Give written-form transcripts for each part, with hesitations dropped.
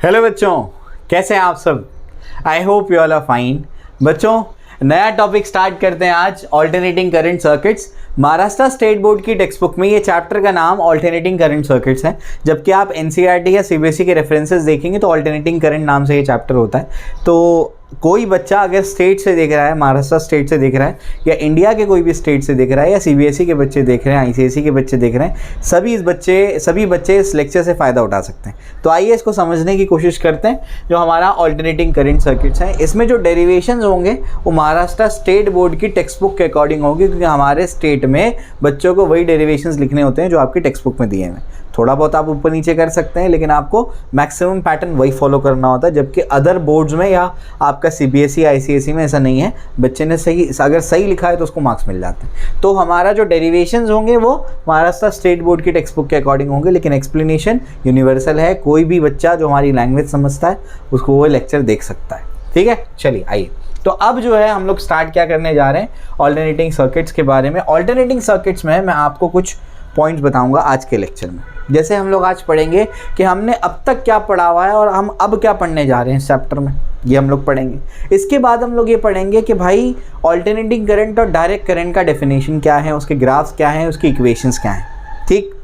Hello बच्चों, कैसे हैं आप सब? I hope you all are fine. बच्चों, नया टॉपिक स्टार्ट करते हैं आज, alternating current circuits. Maharashtra state board की टेक्स्ट बुक में ये चैप्टर का नाम ऑल्टरनेटिंग करंट सर्किट्स है, जबकि आप एनसीईआरटी या सीबीएसई के रेफरेंसेस देखेंगे तो ऑल्टरनेटिंग करंट नाम से ये चैप्टर होता है। तो कोई बच्चा अगर स्टेट से देख रहा है, महाराष्ट्र स्टेट से देख रहा है, या इंडिया के कोई भी स्टेट से देख रहा है, या सीबीएसई के बच्चे देख रहे हैं, आईसीएसई के बच्चे देख रहे हैं, सभी बच्चे इस लेक्चर से फ़ायदा उठा सकते हैं। तो आइए इसको समझने की कोशिश करते हैं। जो हमारा ऑल्टरनेटिंग करंट सर्किट्स हैं, इसमें जो डेरिवेशंस होंगे वो महाराष्ट्र स्टेट बोर्ड की टेक्स्ट बुक के अकॉर्डिंग होंगे, क्योंकि हमारे स्टेट में बच्चों को वही डेरिवेशंस लिखने होते हैं जो आपकी टेक्स्ट बुक में दिए हैं। थोड़ा बहुत आप ऊपर नीचे कर सकते हैं, लेकिन आपको मैक्सिमम पैटर्न वही फॉलो करना होता है, जबकि अदर बोर्ड्स में या आपका सीबीएसई आईसीएसई में ऐसा नहीं है। बच्चे ने अगर सही लिखा है तो उसको मार्क्स मिल जाते हैं। तो हमारा जो डेरिवेशंस होंगे वो महाराष्ट्र स्टेट बोर्ड की टेक्स्ट बुक के अकॉर्डिंग होंगे, लेकिन एक्सप्लेनेशन यूनिवर्सल है। कोई भी बच्चा जो हमारी लैंग्वेज समझता है उसको वो लेक्चर देख सकता है। ठीक है, चलिए आइए। तो अब जो है हम लोग स्टार्ट क्या करने जा रहे हैं, ऑल्टरनेटिंग सर्किट्स के बारे में। ऑल्टरनेटिंग सर्किट्स में मैं आपको कुछ पॉइंट्स बताऊंगा आज के लेक्चर में। जैसे हम लोग आज पढ़ेंगे कि हमने अब तक क्या पढ़ा हुआ है और हम अब क्या पढ़ने जा रहे हैं इस चैप्टर में, ये हम लोग पढ़ेंगे। इसके बाद हम लोग ये पढ़ेंगे कि भाई ऑल्टरनेटिंग करंट और डायरेक्ट करंट का डेफिनेशन क्या है, उसके ग्राफ्स क्या हैं, उसकी इक्वेशंस क्या हैं। ठीक,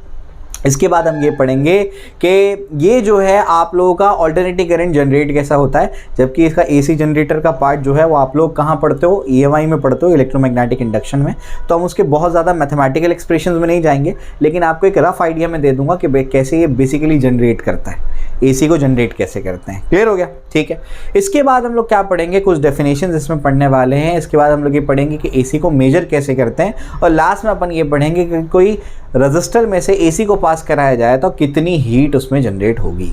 इसके बाद हम ये पढ़ेंगे कि ये जो है आप लोगों का ऑल्टरनेटिंग करंट जनरेट कैसा होता है, जबकि इसका एसी जनरेटर का पार्ट जो है वो आप लोग कहाँ पढ़ते हो, ईएमआई में पढ़ते हो, इलेक्ट्रोमैग्नेटिक इंडक्शन में। तो हम उसके बहुत ज़्यादा मैथमेटिकल एक्सप्रेशंस में नहीं जाएंगे, लेकिन आपको एक रफ आइडिया मैं दे दूंगा कि कैसे ये बेसिकली जनरेट करता है, एसी को जनरेट कैसे करते हैं। क्लियर हो गया? ठीक है। इसके बाद हम लोग क्या पढ़ेंगे, कुछ डेफिनेशंस इसमें पढ़ने वाले हैं। इसके बाद हम लोग ये पढ़ेंगे कि एसी को मेजर कैसे करते हैं, और लास्ट में अपन ये पढ़ेंगे कि कोई रजिस्टर में से एसी को पास कराया जाए तो कितनी हीट उसमें जनरेट होगी।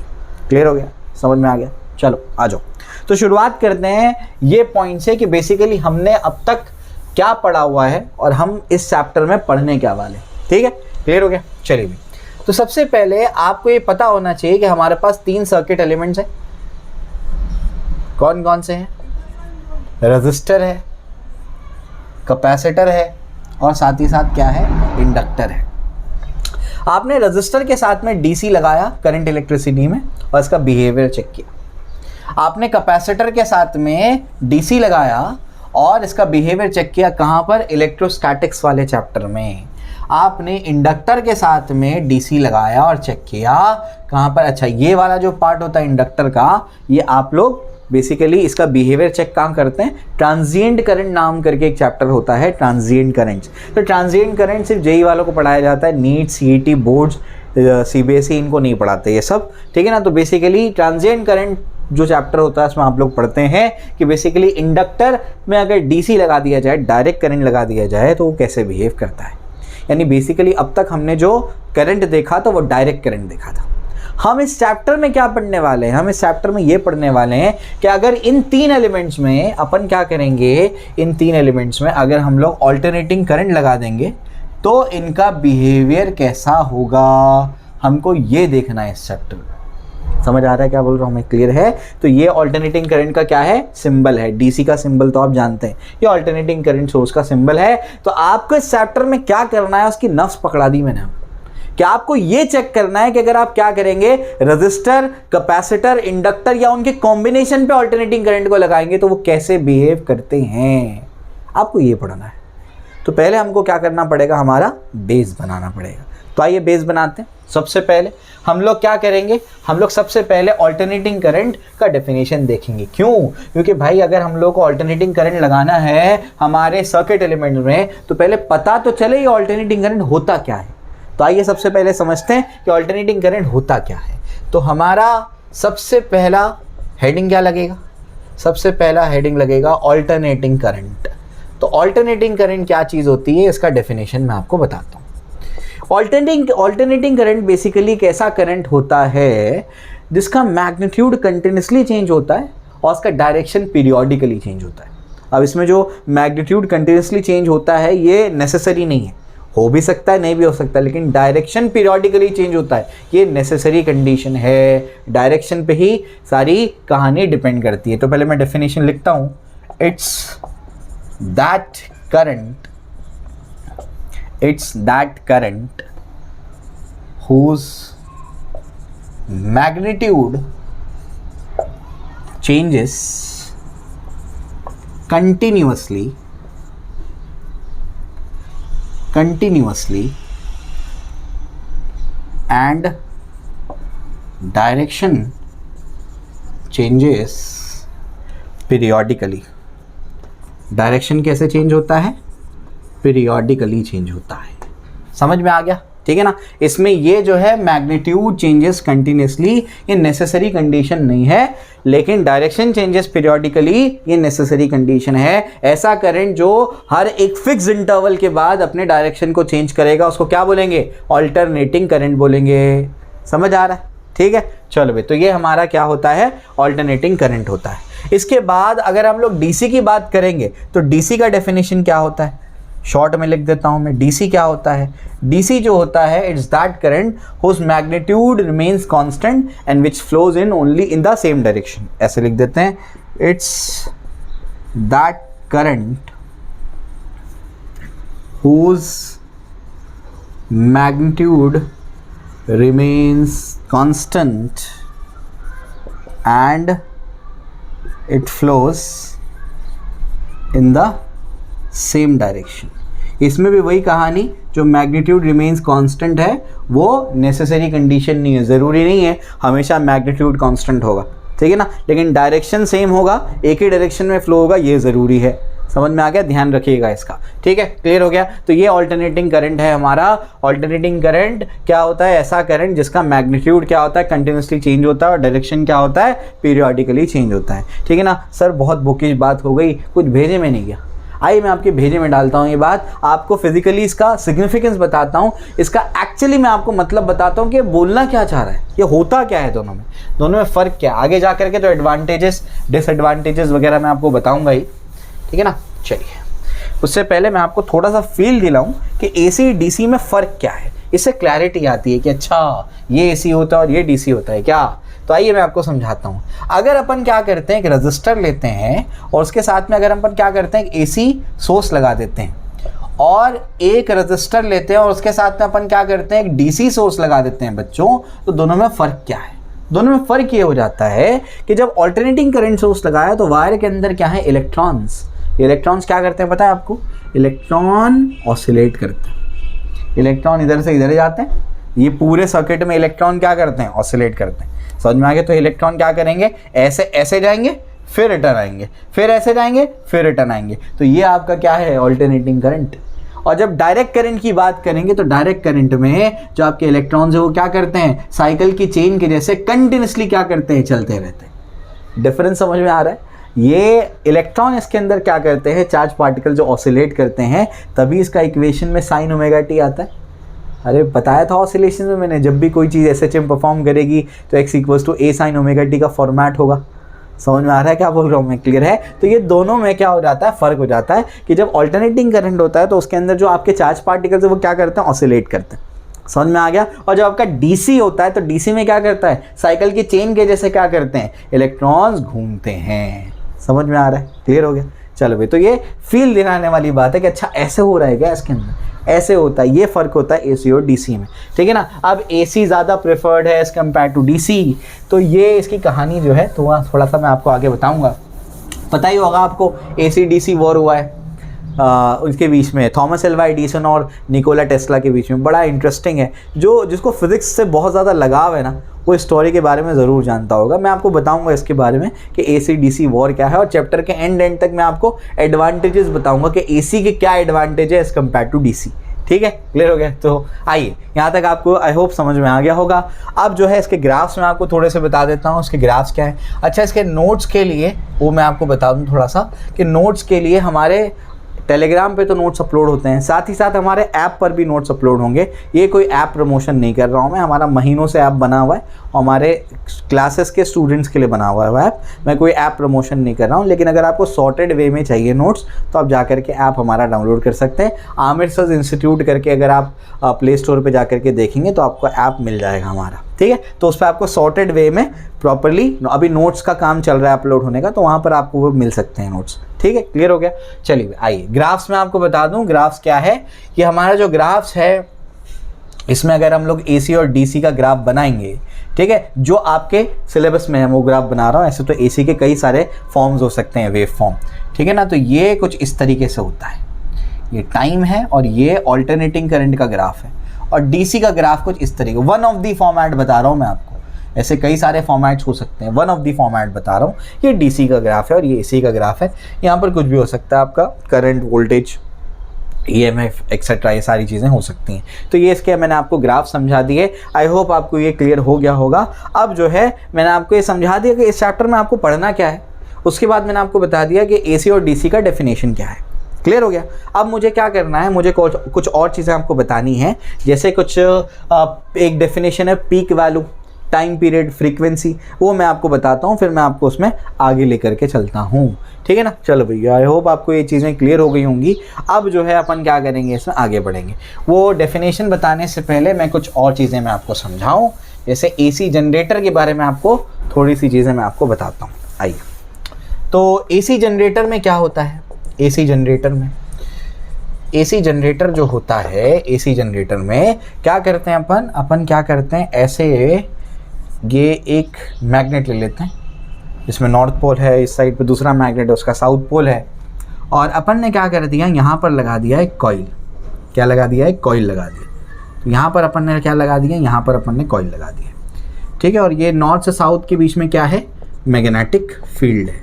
क्लियर हो गया? समझ में आ गया? चलो आ जाओ। तो शुरुआत करते हैं ये पॉइंट से कि बेसिकली हमने अब तक क्या पढ़ा हुआ है और हम इस चैप्टर में पढ़ने क्या वाले। ठीक है, क्लियर हो गया? चलिए भी। तो सबसे पहले आपको ये पता होना चाहिए कि हमारे पास 3 सर्किट एलिमेंट्स हैं। कौन कौन से हैं? रजिस्टर है, कैपेसिटर है, और साथ ही साथ क्या है, इंडक्टर है। आपने रजिस्टर के साथ में डीसी लगाया करंट इलेक्ट्रिसिटी में और इसका बिहेवियर चेक किया। आपने कैपेसिटर के साथ में डीसी लगाया और इसका बिहेवियर चेक किया। कहाँ पर? इलेक्ट्रोस्टैटिक्स वाले चैप्टर में। आपने इंडक्टर के साथ में डीसी लगाया और चेक किया। कहाँ पर? अच्छा, ये वाला जो पार्ट होता है इंडक्टर का, ये आप लोग बेसिकली इसका बिहेवियर चेक कहाँ करते हैं, ट्रांजिएंट करंट नाम करके एक चैप्टर होता है, ट्रांजिएंट करंट। तो ट्रांजिएंट करंट सिर्फ जेई वालों को पढ़ाया जाता है, नीट, सीईटी बोर्ड्स, सीबीएसई इनको नहीं पढ़ाते ये सब। ठीक है ना? तो बेसिकली ट्रांजिएंट करंट जो चैप्टर होता है उसमें आप लोग पढ़ते हैं कि बेसिकली इंडक्टर में अगर डीसी लगा दिया जाए, डायरेक्ट करंट लगा दिया जाए, तो वो कैसे बिहेव करता है। यानी बेसिकली अब तक हमने जो करंट देखा तो वो डायरेक्ट करंट देखा था। हम इस चैप्टर में क्या पढ़ने वाले हैं? हम इस चैप्टर में ये पढ़ने वाले हैं कि अगर इन 3 एलिमेंट्स में अपन क्या करेंगे, इन 3 एलिमेंट्स में अगर हम लोग ऑल्टरनेटिंग करंट लगा देंगे तो इनका बिहेवियर कैसा होगा, हमको ये देखना है इस चैप्टर में। समझ आ रहा है क्या बोल रहा हूँ मैं? क्लियर है? तो ये ऑल्टरनेटिंग करंट का क्या है, सिंबल है। डीसी का सिंबल तो आप जानते हैं, ये ऑल्टरनेटिंग करंट सोर्स का सिंबल है। तो आपको इस चैप्टर में क्या करना है, उसकी नफ्स पकड़ा दी मैंने आपको। क्या आपको ये चेक करना है कि अगर आप क्या करेंगे, रजिस्टर, कैपेसिटर, इंडक्टर या उनके कॉम्बिनेशन पे ऑल्टरनेटिंग करंट को लगाएंगे तो वो कैसे बिहेव करते हैं, आपको ये पढ़ना है। तो पहले हमको क्या करना पड़ेगा, हमारा बेस बनाना पड़ेगा। तो आइए बेस बनाते हैं। सबसे पहले हम लोग क्या करेंगे, हम लोग सबसे पहले ऑल्टरनेटिंग करंट का डेफिनेशन देखेंगे। क्यों? क्योंकि भाई अगर हम लोग को ऑल्टरनेटिंग करंट लगाना है हमारे सर्किट एलिमेंट में, तो पहले पता तो चले ये ऑल्टरनेटिंग करंट होता क्या है। तो आइए सबसे पहले समझते हैं कि ऑल्टरनेटिंग करंट होता क्या है। तो हमारा सबसे पहला हेडिंग क्या लगेगा, सबसे पहला हेडिंग लगेगा ऑल्टरनेटिंग करंट। तो ऑल्टरनेटिंग करंट क्या चीज़ होती है, इसका डेफिनेशन मैं आपको बताता हूँ। ऑल्टरनेटिंग करंट बेसिकली एक ऐसा करंट होता है जिसका मैग्नीट्यूड कंटिन्यूसली चेंज होता है और उसका डायरेक्शन पीरियोडिकली चेंज होता है। अब इसमें जो मैग्नीट्यूड कंटिन्यूसली चेंज होता है ये नेसेसरी नहीं है, हो भी सकता है नहीं भी हो सकता, लेकिन डायरेक्शन पीरियोडिकली चेंज होता है, ये नेसेसरी कंडीशन है। डायरेक्शन पे ही सारी कहानी डिपेंड करती है। तो पहले मैं डेफिनेशन लिखता हूँ, it's that current whose magnitude changes continuously and direction changes periodically. Direction कैसे चेंज होता है? पीरियोडिकली चेंज होता है। समझ में आ गया? ठीक है ना। इसमें ये जो है मैग्नीट्यूड चेंजेस कंटिन्यूसली, ये नेसेसरी कंडीशन नहीं है, लेकिन डायरेक्शन चेंजेस पीरियोडिकली ये नेसेसरी कंडीशन है। ऐसा करंट जो हर एक फिक्स इंटरवल के बाद अपने डायरेक्शन को चेंज करेगा उसको क्या बोलेंगे? ऑल्टरनेटिंग करंट बोलेंगे। समझ आ रहा है? ठीक है, चलो भाई, तो ये हमारा क्या होता है? ऑल्टरनेटिंग करंट होता है। इसके बाद अगर हम लोग डीसी की बात करेंगे तो डीसी का डेफिनेशन क्या होता है? शॉर्ट में लिख देता हूं मैं। डीसी क्या होता है? डीसी जो होता है, it's that current whose magnitude remains constant and which flows in only in the same direction. ऐसे लिख देते हैं, it's that current whose magnitude remains constant and it flows in the same direction. इसमें भी वही कहानी, जो मैग्नीट्यूड रिमेन्स कांस्टेंट है वो नेसेसरी कंडीशन नहीं है, ज़रूरी नहीं है हमेशा मैग्नीट्यूड कांस्टेंट होगा, ठीक है ना, लेकिन डायरेक्शन सेम होगा, एक ही डायरेक्शन में फ्लो होगा, ये ज़रूरी है। समझ में आ गया? ध्यान रखिएगा इसका। ठीक है, क्लियर हो गया? तो ये ऑल्टरनेटिंग करंट है हमारा। ऑल्टरनेटिंग करंट क्या होता है? ऐसा करंट जिसका मैग्नीट्यूड क्या होता है? कंटिन्यूसली चेंज होता है, और डायरेक्शन क्या होता है? पीरियोडिकली चेंज होता है। ठीक है ना सर, बहुत बुकिश बात हो गई, कुछ भेजे में नहीं गया। आइए मैं आपके भेजे में डालता हूँ ये बात, आपको फिजिकली इसका सिग्निफिकेंस बताता हूँ, इसका एक्चुअली मैं आपको मतलब बताता हूँ कि बोलना क्या चाह रहा है, ये होता क्या है, दोनों में फ़र्क क्या है। आगे जा करके तो एडवांटेजेस डिसएडवांटेजेस वगैरह मैं आपको बताऊँगा ही, ठीक है ना। चलिए, उससे पहले मैं आपको थोड़ा सा फील दिलाऊं कि एसी डीसी में फ़र्क क्या है, इससे क्लैरिटी आती है कि अच्छा ये एसी होता है और ये डीसी होता है क्या। तो आइए मैं आपको समझाता हूँ। अगर अपन क्या करते हैं, एक रजिस्टर लेते हैं और उसके साथ में अगर अपन क्या करते हैं, एक एसी सोर्स लगा देते हैं, और एक रजिस्टर लेते हैं और उसके साथ में अपन क्या करते हैं, एक डीसी सोर्स लगा देते हैं बच्चों, तो दोनों में फ़र्क क्या है? दोनों में फ़र्क ये हो जाता है कि जब ऑल्टरनेटिंग करंट सोर्स लगाया तो वायर के अंदर क्या है? इलेक्ट्रॉन्स। इलेक्ट्रॉन्स क्या करते हैं पता है आपको? इलेक्ट्रॉन ऑसिलेट करते हैं। इलेक्ट्रॉन इधर से इधर जाते हैं, ये पूरे सर्किट में इलेक्ट्रॉन क्या करते हैं? ऑसिलेट करते हैं। समझ में आ गया? तो इलेक्ट्रॉन क्या करेंगे? ऐसे ऐसे जाएंगे, फिर रिटर्न आएंगे, फिर ऐसे जाएंगे, फिर रिटर्न आएंगे। तो ये आपका क्या है? Alternating current. और जब डायरेक्ट करंट की बात करेंगे तो डायरेक्ट करंट में जो आपके इलेक्ट्रॉन्स है वो क्या करते हैं? साइकिल की चेन के जैसे कंटिन्यूसली क्या करते हैं? चलते रहते हैं। डिफरेंस समझ में आ रहा है? ये इलेक्ट्रॉन इसके अंदर क्या करते हैं? चार्ज पार्टिकल जो ऑसिलेट करते हैं, तभी इसका इक्वेशन में साइन ओमेगा टी आता है। अरे बताया था ऑसिलेशन में मैंने, जब भी कोई चीज़ एसएचएम परफॉर्म करेगी तो x equals to a sine omega t का फॉर्मेट होगा। समझ में आ रहा है क्या बोल रहा हूँ मैं? क्लियर है? तो ये दोनों में क्या हो जाता है? फ़र्क हो जाता है कि जब ऑल्टरनेटिंग करंट होता है तो उसके अंदर जो आपके चार्ज पार्टिकल्स है वो क्या करते हैं? ऑसिलेट करते हैं। समझ में आ गया? और जब आपका डीसी होता है तो डीसी में क्या करता है? साइकिल की चेन के जैसे क्या करते हैं? इलेक्ट्रॉन्स घूमते हैं। समझ में आ रहा है? क्लियर हो गया? चलो भाई, तो ये फील दिलाने वाली बात है कि अच्छा ऐसे हो रहा है क्या इसके अंदर? ऐसे होता है, ये फ़र्क होता है एसी और डीसी में, ठीक है ना। अब एसी ज़्यादा प्रेफर्ड है एज़ कम्पेयर टू डीसी, तो ये इसकी कहानी जो है तो वह थोड़ा सा मैं आपको आगे बताऊंगा। पता ही होगा आपको, एसी डीसी वॉर हुआ है उसके बीच में, थॉमस एल्वा एडिसन और निकोला टेस्ला के बीच में। बड़ा इंटरेस्टिंग है। जिसको फिज़िक्स से बहुत ज़्यादा लगाव है ना, वो स्टोरी के बारे में ज़रूर जानता होगा। मैं आपको बताऊंगा इसके बारे में कि एसी डीसी वॉर क्या है, और चैप्टर के एंड तक मैं आपको एडवांटेजेस बताऊंगा कि एसी के क्या एडवांटेज है एज़ कम्पेयर टू डीसी। ठीक है, क्लियर हो गया? तो आइए, यहाँ तक आपको आई होप समझ में आ गया होगा। अब जो है इसके ग्राफ्स में आपको थोड़े से बता देता हूँ, इसके ग्राफ्स क्या है। अच्छा, इसके नोट्स के लिए वो मैं आपको बता दूँ थोड़ा सा कि नोट्स के लिए हमारे टेलीग्राम पे तो नोट्स अपलोड होते हैं, साथ ही साथ हमारे ऐप पर भी नोट्स अपलोड होंगे। ये कोई ऐप प्रमोशन नहीं कर रहा हूँ मैं, हमारा महीनों से ऐप बना हुआ है, हमारे क्लासेस के स्टूडेंट्स के लिए बना हुआ है ऐप। मैं कोई ऐप प्रमोशन नहीं कर रहा हूँ, लेकिन अगर आपको सॉर्टेड वे में चाहिए नोट्स तो आप जा करके ऐप हमारा डाउनलोड कर सकते हैं। आमिर सर इंस्टीट्यूट करके अगर आप प्ले स्टोर पर जा करके देखेंगे तो आपको ऐप मिल जाएगा हमारा, ठीक है। तो उस पर आपको सॉर्टेड वे में प्रॉपरली, अभी नोट्स का काम चल रहा है अपलोड होने का, तो वहाँ पर आपको वो मिल सकते हैं नोट्स, ठीक है। क्लियर हो गया? चलिए आइए, ग्राफ्स में आपको बता दूं ग्राफ्स क्या है। कि हमारा जो ग्राफ्स है इसमें अगर हम लोग AC और DC का ग्राफ बनाएंगे, ठीक है, जो आपके सिलेबस में है वो ग्राफ बना रहा हूँ। ऐसे तो AC के कई सारे फॉर्म्स हो सकते हैं, वेव फॉर्म, ठीक है ना। तो ये कुछ इस तरीके से होता है, ये टाइम है और ये ऑल्टरनेटिंग करंट का ग्राफ है, और DC का ग्राफ कुछ इस तरीके, वन ऑफ द फॉर्मेट बता रहा हूँ मैं आपको, ऐसे कई सारे फॉर्मेट्स हो सकते हैं, वन ऑफ द फॉर्मेट बता रहा हूँ। ये DC का ग्राफ है और ये AC का ग्राफ है। यहाँ पर कुछ भी हो सकता है, आपका करंट, वोल्टेज, EMF एक्सेट्रा, ये सारी चीज़ें हो सकती हैं। तो ये इसके मैंने आपको ग्राफ समझा दिए। आई होप आपको ये क्लियर हो गया होगा। अब जो है मैंने आपको ये समझा दिया कि इस चैप्टर में आपको पढ़ना क्या है। उसके बाद मैंने आपको बता दिया कि AC और DC का डेफिनेशन क्या है। क्लियर हो गया। अब मुझे क्या करना है, मुझे कुछ और चीज़ें आपको बतानी है। जैसे कुछ एक डेफिनेशन है peak value, time period, frequency, वो मैं आपको बताता हूँ, फिर मैं आपको उसमें आगे लेकर के चलता हूँ, ठीक है ना। चलो भैया, आई होप आपको ये चीज़ें क्लियर हो गई होंगी। अब जो है अपन क्या करेंगे, इसमें आगे बढ़ेंगे। वो डेफिनेशन बताने से पहले मैं कुछ और चीज़ें मैं आपको समझाऊँ। जैसे AC जनरेटर के बारे में आपको थोड़ी सी चीज़ें मैं आपको बताता हूँ। आइए, तो AC जनरेटर में क्या होता है, AC जनरेटर जो होता है, AC जनरेटर में क्या करते हैं अपन क्या करते हैं, ऐसे ये एक मैग्नेट ले लेते हैं, इसमें नॉर्थ पोल है, इस साइड पे दूसरा मैग्नेट है, उसका साउथ पोल है, और अपन ने क्या कर दिया, यहाँ पर लगा दिया एक कॉइल। क्या लगा दिया, एक कॉइल लगा दिया। तो यहाँ पर अपन ने क्या लगा दिया, यहाँ पर अपन ने कॉइल लगा दिया, ठीक है। और ये नॉर्थ से साउथ के बीच में क्या है, मैग्नेटिक फील्ड है।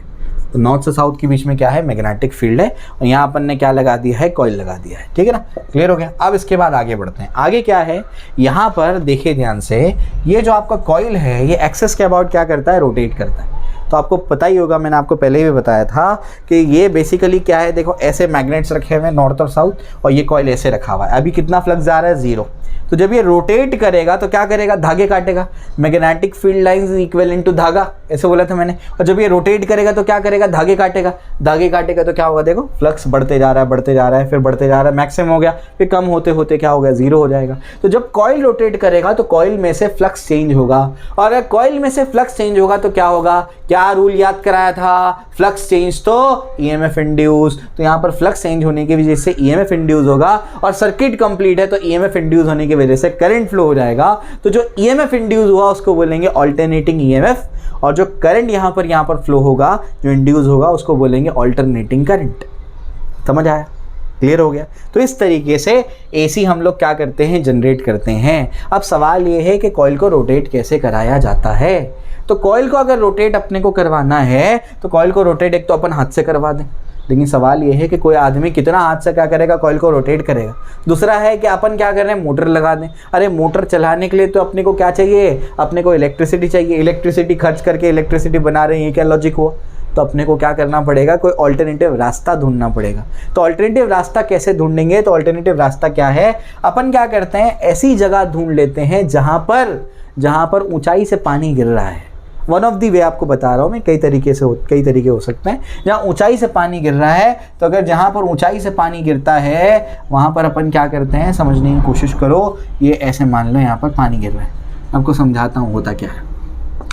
तो नॉर्थ से साउथ के बीच में क्या है, मैग्नेटिक फील्ड है, और यहाँ अपन ने क्या लगा दिया है, कॉइल लगा दिया है, ठीक है ना। क्लियर हो गया। अब इसके बाद आगे बढ़ते हैं। आगे क्या है, यहाँ पर देखिए ध्यान से, ये जो आपका कॉइल है ये एक्सेस के अबाउट क्या करता है, रोटेट करता है। तो आपको पता ही होगा, मैंने आपको पहले भी बताया था कि ये बेसिकली क्या है, देखो ऐसे मैग्नेट्स रखे हुए हैं नॉर्थ और साउथ, और ये कॉइल ऐसे रखा हुआ है। अभी कितना फ्लक्स जा रहा है, 0। तो जब ये रोटेट करेगा तो क्या करेगा, धागे काटेगा। Magnetic field lines equivalent to धागा, ऐसे बोला था मैंने। और जब ये रोटेट करेगा तो क्या करेगा, धागे काटेगा। धागे काटेगा तो क्या होगा, देखो फ्लक्स बढ़ते जा रहा है, बढ़ते जा रहा है, फिर बढ़ते जा रहा है, मैक्सिमम हो गया, फिर कम होते होते क्या होगा, 0 हो जाएगा। तो जब कॉइल रोटेट करेगा तो कॉइल में से फ्लक्स चेंज होगा, और अगर कॉइल में से फ्लक्स चेंज होगा तो क्या होगा, क्या रूल याद कराया था, फ्लक्स चेंज तो EMF इंड्यूस। तो यहाँ पर फ्लक्स चेंज होने की वजह से EMF इंड्यूस होगा, और सर्किट कंप्लीट है तो EMF इंड्यूस होने की वजह से करंट फ्लो हो जाएगा। तो जो EMF इंड्यूस हुआ उसको बोलेंगे ऑल्टरनेटिंग EMF, और जो करंट यहाँ पर फ्लो होगा, जो इंड्यूस होगा, उसको बोलेंगे ऑल्टरनेटिंग करंट। समझ आया, क्लियर हो गया। तो इस तरीके से AC हम लोग क्या करते हैं, जनरेट करते हैं। अब सवाल ये है कि कॉइल को रोटेट कैसे कराया जाता है। तो कॉइल को अगर रोटेट अपने को करवाना है तो कॉइल को रोटेट एक तो अपन हाथ से करवा दें, लेकिन सवाल ये है कि कोई आदमी कितना हाथ से क्या करेगा, कॉइल को रोटेट करेगा। दूसरा है कि अपन क्या कर रहे हैं, मोटर लगा दें। अरे मोटर चलाने के लिए तो अपने को क्या चाहिए, अपने को इलेक्ट्रिसिटी चाहिए। इलेक्ट्रिसिटी खर्च करके इलेक्ट्रिसिटी बना रहे हैं, ये क्या लॉजिक हुआ। तो अपने को क्या करना पड़ेगा, कोई ऑल्टरनेटिव रास्ता ढूंढना पड़ेगा। तो ऑल्टरनेटिव रास्ता कैसे ढूंढेंगे, तो ऑल्टरनेटिव रास्ता क्या है, अपन क्या करते हैं, ऐसी जगह ढूंढ लेते हैं जहाँ पर ऊंचाई से पानी गिर रहा है। वन ऑफ दी वे आपको बता रहा हूँ मैं, कई तरीके हो सकते हैं। जहाँ ऊंचाई से पानी गिर रहा है, तो अगर जहाँ पर ऊंचाई से पानी गिरता है वहाँ पर अपन क्या करते हैं, समझने की कोशिश करो। ये ऐसे मान लो यहाँ पर पानी गिर रहा है, आपको समझाता हूँ होता क्या है।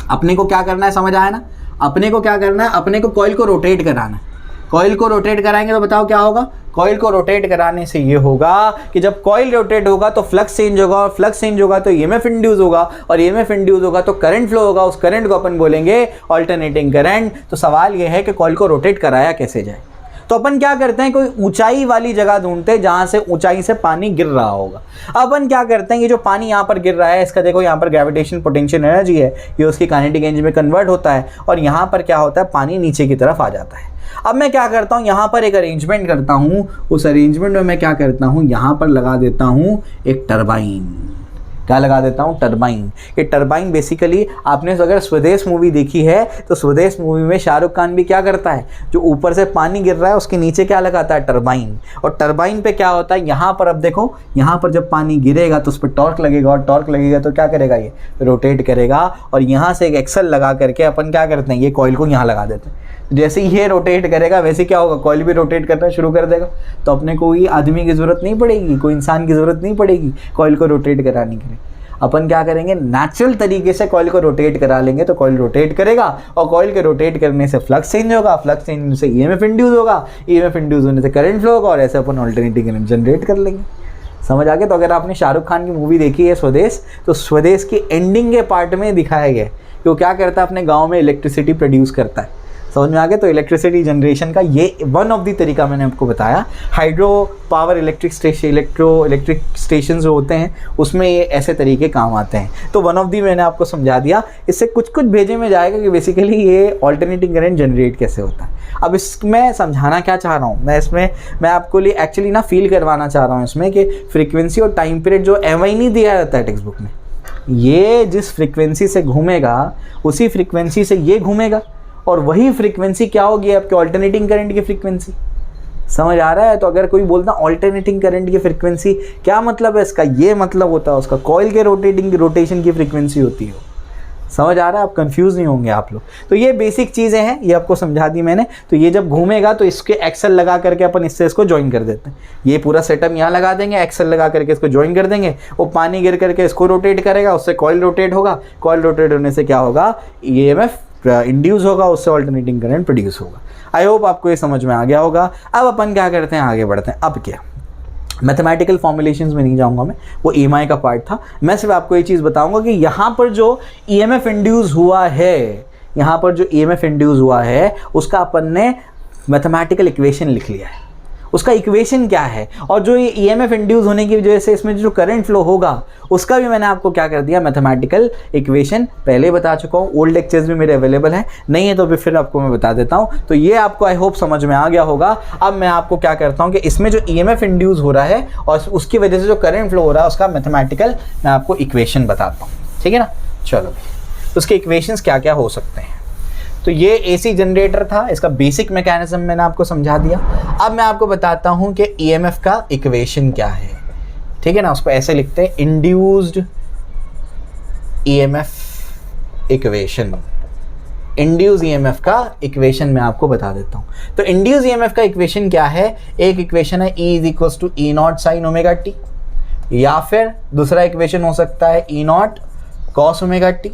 अपने को क्या करना है, समझ आया ना। अपने को क्या करना है, अपने को कॉइल को रोटेट कराना है। कॉइल को रोटेट कराएंगे तो बताओ क्या होगा। कॉइल को रोटेट कराने से ये होगा कि जब कॉइल रोटेट होगा तो फ्लक्स चेंज होगा, और फ्लक्स चेंज होगा तो EMF इंड्यूस होगा, और EMF इंड्यूस होगा तो करंट फ्लो होगा। उस करंट को अपन बोलेंगे ऑल्टरनेटिंग करंट। तो सवाल ये है कि कॉइल को रोटेट कराया कैसे जाए। तो अपन क्या करते हैं, कोई ऊंचाई वाली जगह ढूंढते हैं जहां से ऊंचाई से पानी गिर रहा होगा। अपन क्या करते हैं, ये जो पानी यहाँ पर गिर रहा है, इसका देखो यहाँ पर ग्रेविटेशन पोटेंशियल एनर्जी है, ये उसकी काइनेटिक एनर्जी में कन्वर्ट होता है, और यहाँ पर क्या होता है, पानी नीचे की तरफ आ जाता है। अब मैं क्या करता हूँ, यहाँ पर एक अरेंजमेंट करता हूँ। उस अरेंजमेंट में मैं क्या करता हूँ, यहाँ पर लगा देता हूँ एक टरबाइन। क्या लगा देता हूँ, टरबाइन। ये टरबाइन बेसिकली आपने अगर स्वदेश मूवी देखी है तो स्वदेश मूवी में शाहरुख खान भी क्या करता है, जो ऊपर से पानी गिर रहा है उसके नीचे क्या लगाता है, टरबाइन। और टरबाइन पे क्या होता है, यहाँ पर अब देखो, यहाँ पर जब पानी गिरेगा तो उस पर टॉर्क लगेगा, और टॉर्क लगेगा तो क्या करेगा, ये रोटेट करेगा। और यहाँ से एक एक्सल लगा करके अपन क्या करते हैं, ये कॉइल को यहाँ लगा देते हैं। जैसे ही ये रोटेट करेगा वैसे क्या होगा, कॉइल भी रोटेट करना शुरू कर देगा। तो अपने कोई आदमी की ज़रूरत नहीं पड़ेगी, कोई इंसान की ज़रूरत नहीं पड़ेगी कॉइल को रोटेट कराने के लिए। अपन क्या करेंगे, नेचुरल तरीके से कॉइल को रोटेट करा लेंगे। तो कॉइल रोटेट करेगा, और कॉइल के रोटेट करने से फ्लक्स चेंज होगा, फ्लक्स चेंज होने से EMF इंड्यूस होगा, EMF इंड्यूस होने से करंट फ्लो होगा, और ऐसे अपन ऑल्टरनेटिंग करंट जनरेट कर लेंगे। समझ आ गया? तो अगर आपने शाहरुख खान की मूवी देखी है स्वदेश, तो स्वदेश की एंडिंग के पार्ट में दिखाया गया कि वो क्या करता है, अपने गांव में इलेक्ट्रिसिटी प्रोड्यूस करता है। समझ में आ गया? तो इलेक्ट्रिसिटी जनरेशन का ये वन ऑफ द तरीका मैंने आपको बताया। हाइड्रो पावर इलेक्ट्रिक स्टेशन जो होते हैं उसमें ये ऐसे तरीके काम आते हैं। तो वन ऑफ दी मैंने आपको समझा दिया। इससे कुछ कुछ भेजे में जाएगा कि बेसिकली ये ऑल्टरनेटिंग करंट जनरेट कैसे होता है। अब इसमें समझाना क्या चाह रहा हूँ मैं आपको लिए एक्चुअली ना फील करवाना चाह रहा हूँ इसमें कि फ्रीक्वेंसी और टाइम पीरियड जो एवं नहीं दिया जाता है टेक्स्ट बुक में, ये जिस फ्रीक्वेंसी से घूमेगा उसी फ्रीक्वेंसी से ये घूमेगा, और वही फ्रीक्वेंसी क्या होगी आपके ऑल्टरनेटिंग करंट की फ्रीक्वेंसी। समझ आ रहा है? तो अगर कोई बोलता ऑल्टरनेटिंग करंट की फ्रीक्वेंसी क्या मतलब है इसका, ये मतलब होता है उसका कॉइल के रोटेशन की फ्रीक्वेंसी होती है। समझ आ रहा है? आप कंफ्यूज नहीं होंगे आप लोग। तो ये बेसिक चीज़ें हैं, ये आपको समझा दी मैंने। तो ये जब घूमेगा तो इसके एक्सल लगा करके अपन इससे इसको ज्वाइन कर देते हैं। ये पूरा सेटअप यहाँ लगा देंगे, एक्सल लगा करके इसको ज्वाइन कर देंगे। वो पानी गिर करके इसको रोटेट करेगा, उससे कॉइल रोटेट होगा, कॉइल रोटेट होने से क्या होगा, EMF इंड्यूस होगा, उससे ऑल्टरनेटिंग करंट प्रोड्यूस होगा। आई होप आपको ये समझ में आ गया होगा। अब अपन क्या करते हैं, आगे बढ़ते हैं। अब क्या, मैथमेटिकल फॉर्मुलेशंस में नहीं जाऊंगा मैं, वो EMI का पार्ट था। मैं सिर्फ आपको ये चीज़ बताऊंगा कि यहाँ पर जो EMF इंड्यूस हुआ है, यहाँ पर जो EMF इंड्यूस हुआ है उसका अपन ने मैथमेटिकल इक्वेशन लिख लिया है, उसका इक्वेशन क्या है, और जो ये EMF इंड्यूस होने की वजह से इसमें जो करंट फ्लो होगा उसका भी मैंने आपको क्या कर दिया, मैथमेटिकल इक्वेशन पहले बता चुका हूँ। ओल्ड लेक्चर्स भी मेरे अवेलेबल हैं, नहीं है तो फिर आपको मैं बता देता हूँ। तो ये आपको आई होप समझ में आ गया होगा। अब मैं आपको क्या करता हूँ कि इसमें जो EMF इंड्यूस हो रहा है और उसकी वजह से जो करंट फ्लो हो रहा है उसका मैथमेटिकल मैं आपको इक्वेशन बताता हूँ, ठीक है ना। चलो, उसके इक्वेशंस क्या क्या हो सकते हैं। तो ये AC जनरेटर था, इसका बेसिक मैकेनिज्म मैंने आपको समझा दिया। अब मैं आपको बताता हूँ कि EMF का इक्वेशन क्या है, ठीक है ना। उसको ऐसे लिखते हैं, induced EMF equation. Induce EMF का इक्वेशन मैं आपको बता देता हूँ। तो इंड्यूस EMF का इक्वेशन क्या है, एक इक्वेशन है E = E0 sin omega t, या फिर दूसरा इक्वेशन हो सकता है E0 cos ओमेगा t,